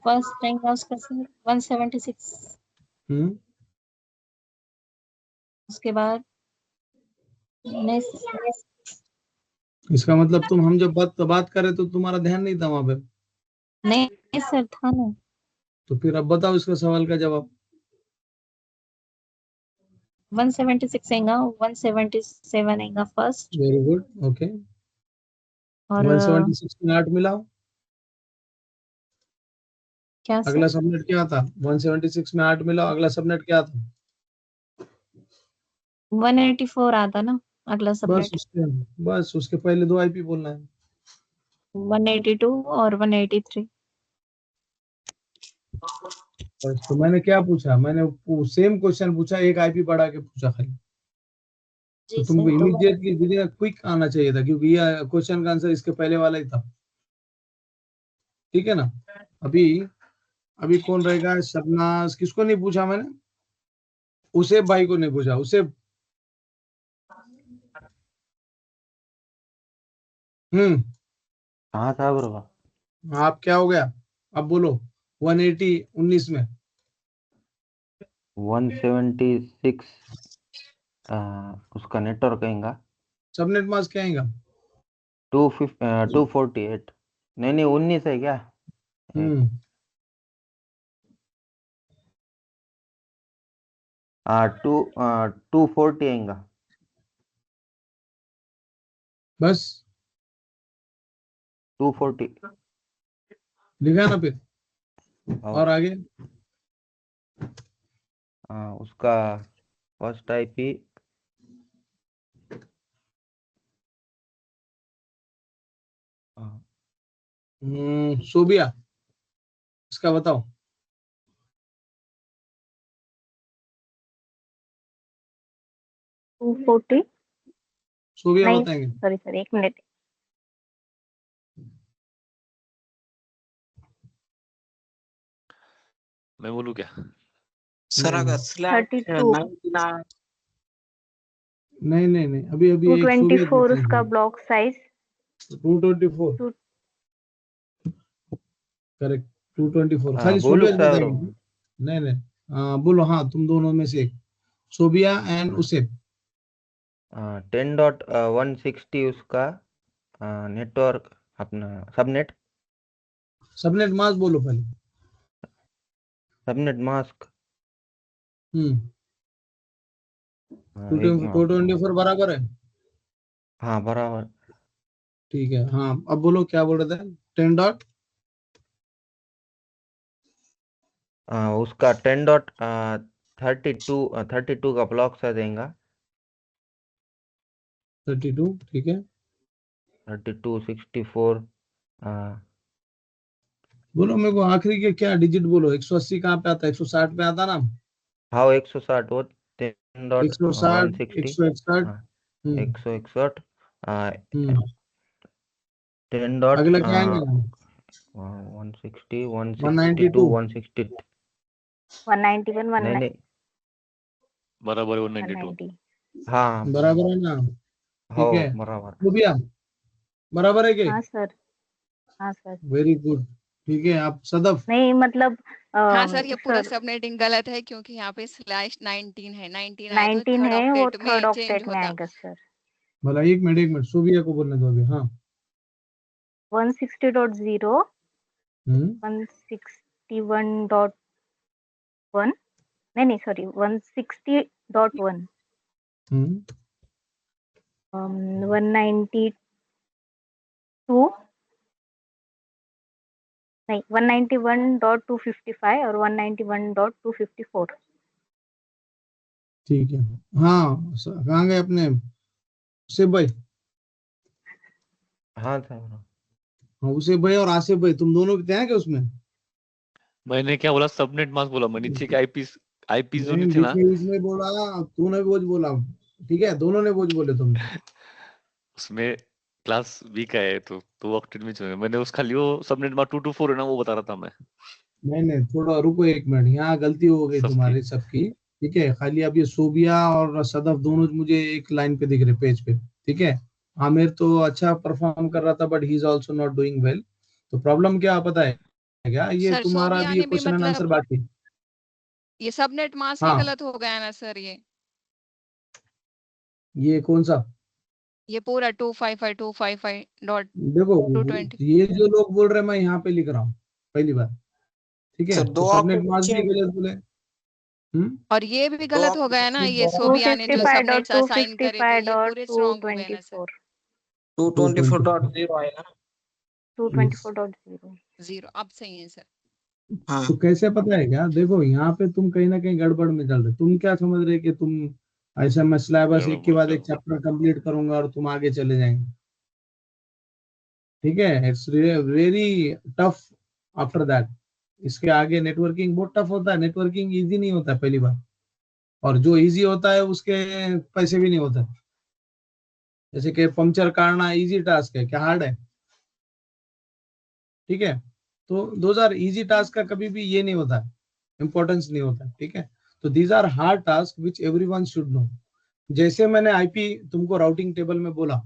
फर्स्ट टाइम का उसका सर 176। हम्म उसके बाद नेक्स्ट इसका मतलब तुम, हम जब बात कर रहे तो तुम्हारा ध्यान नहीं था वहां पे। नहीं सर था ना। तो फिर अब बताओ इसका सवाल का जवाब। 176 आएगा, 177 आएगा फर्स्ट। Very good, okay. और 176 में 8 मिलाओ। क्या अगला सर? सबनेट क्या था? 176 में 8 मिला, अगला सबनेट क्या था? 184 आता ना अगला बस सबनेट। उसके पहले 2 आईपी बोलना है। 182 और 183। बस, तो मैंने क्या पूछा? मैंने सेम क्वेश्चन पूछा, एक आईपी बढ़ा के पूछा खाली। तो जी तुमको सर, तो इमीडिएटली क्विक आना चाहिए था, क्योंकि ये क्वेश्चन का आंसर इसके पहले वाला ही था। ठीक है ना? अभी अभी कौन रहेगा? शबनाज, किसको नहीं पूछा मैंने? उसे भाई को नहीं पूछा, उसे हाँ साहब। आप क्या हो गया? अब बोलो 180 19 में 176 उसका नेटवर्क कहेंगा सबनेट मास्क क्या आएगा? 248। नहीं 19 है क्या? हम्म 240 आएगा। बस 240। लिखा ना फिर, और आगे? उसका फर्स्ट आईपी सोबिया, इसका बताओ। 240 सोबिया नहीं, बताएंगे। Sorry 1 minute. मैं बोलूँ क्या? सर अगर स्लैश 32 99 नहीं, अभी अभी एक सोबिया 224 उसका ब्लॉक साइज। 224 करेक्ट, 224 खाली बोलू सोबिया साहब। बताएंगे। नहीं, बोलो, हाँ, तुम दोनों में से एक, सोबिया एंड उसे। 10.160 उसका नेटवर्क अपना सबनेट मास्क बोलो पहले। Subnet mask. हम्म एक मिनट। 224 बराबर है? हाँ बराबर। ठीक है, हाँ, अब बोलो क्या बोल रहे थे? 10 डॉट उसका 10.32 का ब्लॉक साइज देगा। 32, ठीक है। 32 64। बोलो मेरे को आखिरी के क्या डिजिट बोलो। 180 कहाँ पे आता है? 160 पे आता ना? हाँ 160 वो 160, 10.160। 161। हाँ हम्म 161। हम्म 10 डॉट अगला क्या आएंगे? 160 162 192। 160। 191 नहीं बराबर 192। 190। हाँ बराबर है ना? हो ठीक है, बराबर। तो भैया बराबर है के? हाँ सर, हाँ सर। Very good. ठीक है, आप सदफ। नहीं मतलब हाँ सर, ये पूरा सर सबनेटिंग गलत है क्योंकि यहाँ पे /19 है। 19 आए तो 19 थर्ड है, वो ऑक्टेट थर्ड में चेंज ऑक्टेट में होता। आएगा सर। भला एक मिनट सोबिया को बोलने दो अभी। हाँ 160.0 हम्म 161.1 नहीं सॉरी 160.1 हम्म 192 नहीं 191.255 और 191.254। ठीक है। हाँ, कहाँ गए अपने उसे भाई? हाँ साहब। हाँ, उसे भाई और आसिफ भाई, तुम दोनों भी थे क्या उसमें? मैंने क्या बोला? सबनेट मास्क बोला। मैं नीचे के आईपी जो नहीं, नहीं थी ना, डिटेल्स में बोला, तूने बोझ बोला। ठीक है, दोनों ने बोझ बोले तुम। उसमें क्लास बी का है तो 2 ऑक्टेट में जो है, मैंने उस खाली वो सबनेट मास्क 224 है ना, वो बता रहा था मैं। नहीं, थोड़ा रुको एक मिनट, यहाँ गलती हो गई सबकी। तुम्हारी सबकी। ठीक है, खाली अब ये सोबिया और सदफ दोनों मुझे एक लाइन पे दिख रहे पेज पे। ठीक है, आमिर तो अच्छा परफॉर्म कर रहा था, but he is also not doing well. तो प्रॉब्लम क्या पता है क्या? ये सर तुम्हारा सोबिया भी ये ने भी क्वेश्चन एंड आंसर मतलब बाकी है। ये सबनेट मास्क ही हाँ, गलत हो गया ना सर। ये कौन सा? ये पूरा 255.255.220। देखो, ये जो लोग बोल रहे हैं, मैं यहाँ पे लिख रहा हूँ पहली बार। ठीक है, सर तो 2 सबनेट ऑक्टेट मास्क भी चेंज। गलत बोले। और ये भी 2 गलत हो गया ना, ये सोबिया ने जो सबनेट्स असाइन करे तो ये पूरे स्ट्रॉन्ग हो गए ना सर। 255.224 224.0 आएगा ना। 224.0 0 अब सही है सर। हाँ तो कैसे पता है क्या, देखो यहाँ पे तुम कहीं ना कहीं गड़बड़ में चल रहे, तुम क्या समझ रहे कि तुम ऐसा मैं सिलेबस एक के बाद एक चैप्टर कंप्लीट करूंगा और तुम आगे चले जाएंगे। ठीक है, it's very tough after that. इसके आगे नेटवर्किंग बहुत टफ होता है, नेटवर्किंग इजी नहीं होता पहली बार, और जो इजी होता है उसके पैसे भी नहीं होते। जैसे कि पंक्चर काटना इजी टास्क है, क्या हार्ड है? ठीक है, तो दोज आर इजी टास्क का कभी भी ये नहीं होता, इंपॉर्टेंस नहीं होता। ठीक है, तो these are hard task which everyone should know. जैसे मैंने आईपी तुमको राउटिंग टेबल में बोला,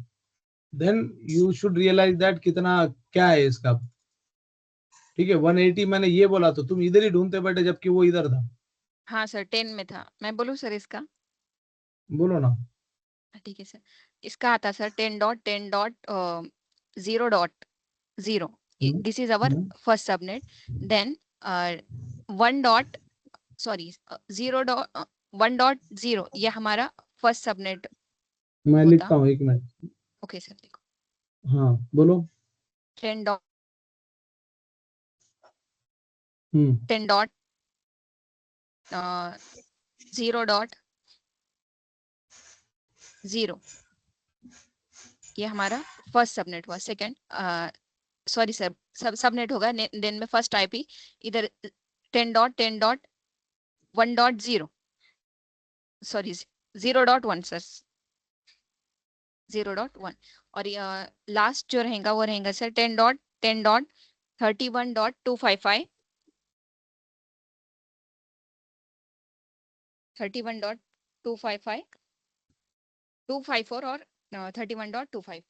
then you should realize that कितना क्या है इसका। ठीक है, 180 मैंने ये बोला तो तुम इधर ही ढूंढते बैठे जबकि वो इधर था। हाँ सर 10 में था, मैं बोलूँ सर इसका? बोलो ना। ठीक है सर, इसका आता sir 10.10.0.0 hmm, this is our hmm, first subnet. Then 1.0 ये हमारा फर्स्ट सबनेट मैं होता। लिखता हूँ, एक मिनट। ओके सर देखो, हाँ बोलो। 10 डॉट हम्म 10.0.0 ये हमारा फर्स्ट सबनेट हुआ। सेकंड सॉरी सर सबनेट होगा, देन में फर्स्ट आईपी इधर 10.10.1.0 सॉरी 0.1 सर 0.1। और लास्ट जो रहेगा वो रहेगा सर 10.10.31.255 31.255 254 और 31.255।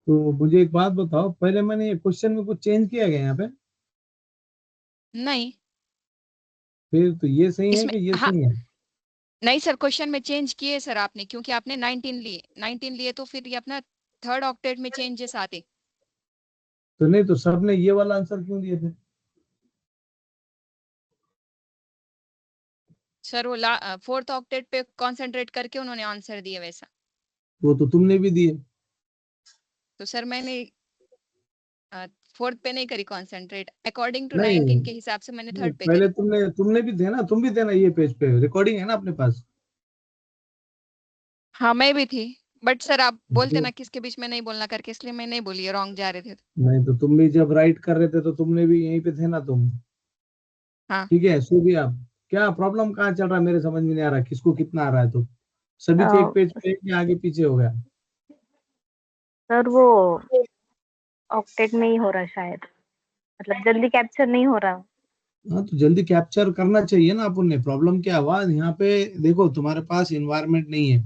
तो मुझे एक बात बताओ, पहले मैंने ये क्वेश्चन में कुछ चेंज किया गया यहाँ पे? नहीं फिर तो ये सही है इसमें, कि ये हाँ सही है? नहीं सर क्वेश्चन में चेंज किए सर आपने, क्योंकि आपने 19 लिए तो फिर ये अपना थर्ड ऑक्टेट में चेंजेस आते। तो नहीं, तो सबने ये वाला आंसर क्यों दिए थे? सर वो फोर्थ ऑक्टेट पे कंसंट्रेट करके उन्होंने आंसर दिए वैसा। वो तो तुमने भी दिए। तो सर मैंने फोर्थ पे नहीं करी कंसंट्रेट, अकॉर्डिंग टू नहीं 19 के हिसाब से मैंने नहीं, थर्ड पे पहले करी। तुमने भी थे ना, तुम भी थे ना, ये पेज पे रिकॉर्डिंग है ना अपने पास। हाँ मैं भी थी, बट सर आप बोलते तो ना किसके बीच में नहीं बोलना करके, इसलिए मैं नहीं बोली, रॉन्ग जा रहे थे। नहीं, तो तुम भी जब राइट कर रहे थे तो तुमने भी यहीं पे थे ना तुम। हाँ ठीक है, सो भी आप क्या प्रॉब्लम कहाँ चल रहा है, मेरे समझ में नहीं आ रहा किसको कितना आ रहा है। तो सभी के एक पेज पे एक या आगे पीछे हो गया। सर वो ऑक्टेट में ही हो रहा शायद, मतलब जल्दी कैप्चर नहीं हो रहा। हाँ, तो जल्दी कैप्चर करना चाहिए ना अपन ने। प्रॉब्लम क्या हुआ यहाँ पे, देखो तुम्हारे पास इन्वायरमेंट नहीं है।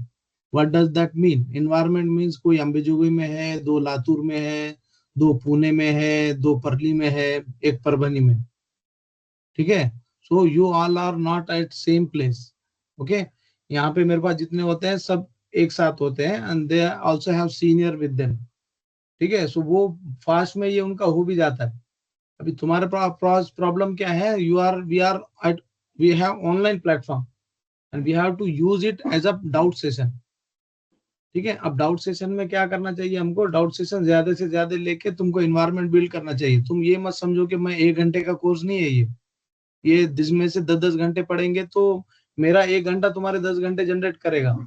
What does that mean? Environment means कोई अंबेजोगाई में है, दो लातूर में है, दो पुणे में है, दो परली में है, एक परभनी में। ठीक है, so you all are not at same place. Okay, यहाँ पे मेरे पास जितने होते हैं सब एक साथ होते हैं, and they also have senior with them. ठीक है, सो वो फास्ट में ये उनका हो भी जाता है। अभी तुम्हारे पास प्रॉब्लम क्या है, we are at we have online platform and we have to use it as a doubt session. ठीक है, अब डाउट सेशन में क्या करना चाहिए हमको, डाउट सेशन ज्यादा से ज्यादा लेके तुमको इन्वायरमेंट बिल्ड करना चाहिए। तुम ये मत समझो कि मैं 1 घंटे का कोर्स नहीं है ये जिसमें से 10-10 घंटे पढ़ेंगे तो मेरा 1 घंटा तुम्हारे 10 घंटे जनरेट करेगा।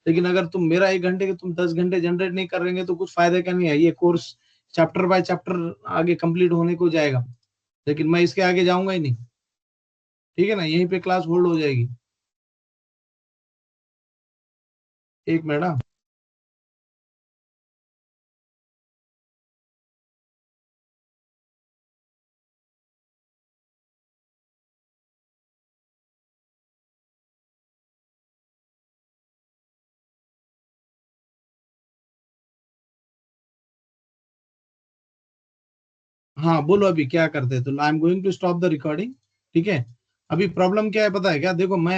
लेकिन अगर तुम मेरा 1 घंटे के तुम 10 घंटे जनरेट नहीं करेंगे तो कुछ फायदा क्या नहीं है। ये कोर्स चैप्टर बाय चैप्टर आगे कंप्लीट होने को जाएगा, लेकिन मैं इसके आगे जाऊंगा ही नहीं। ठीक है ना, यहीं पे क्लास होल्ड हो जाएगी। एक मिनट। हाँ हाँ, बोलो अभी क्या करते हैं, तो I am going to stop the recording. ठीक है, अभी प्रॉब्लम क्या है पता है क्या, देखो मैं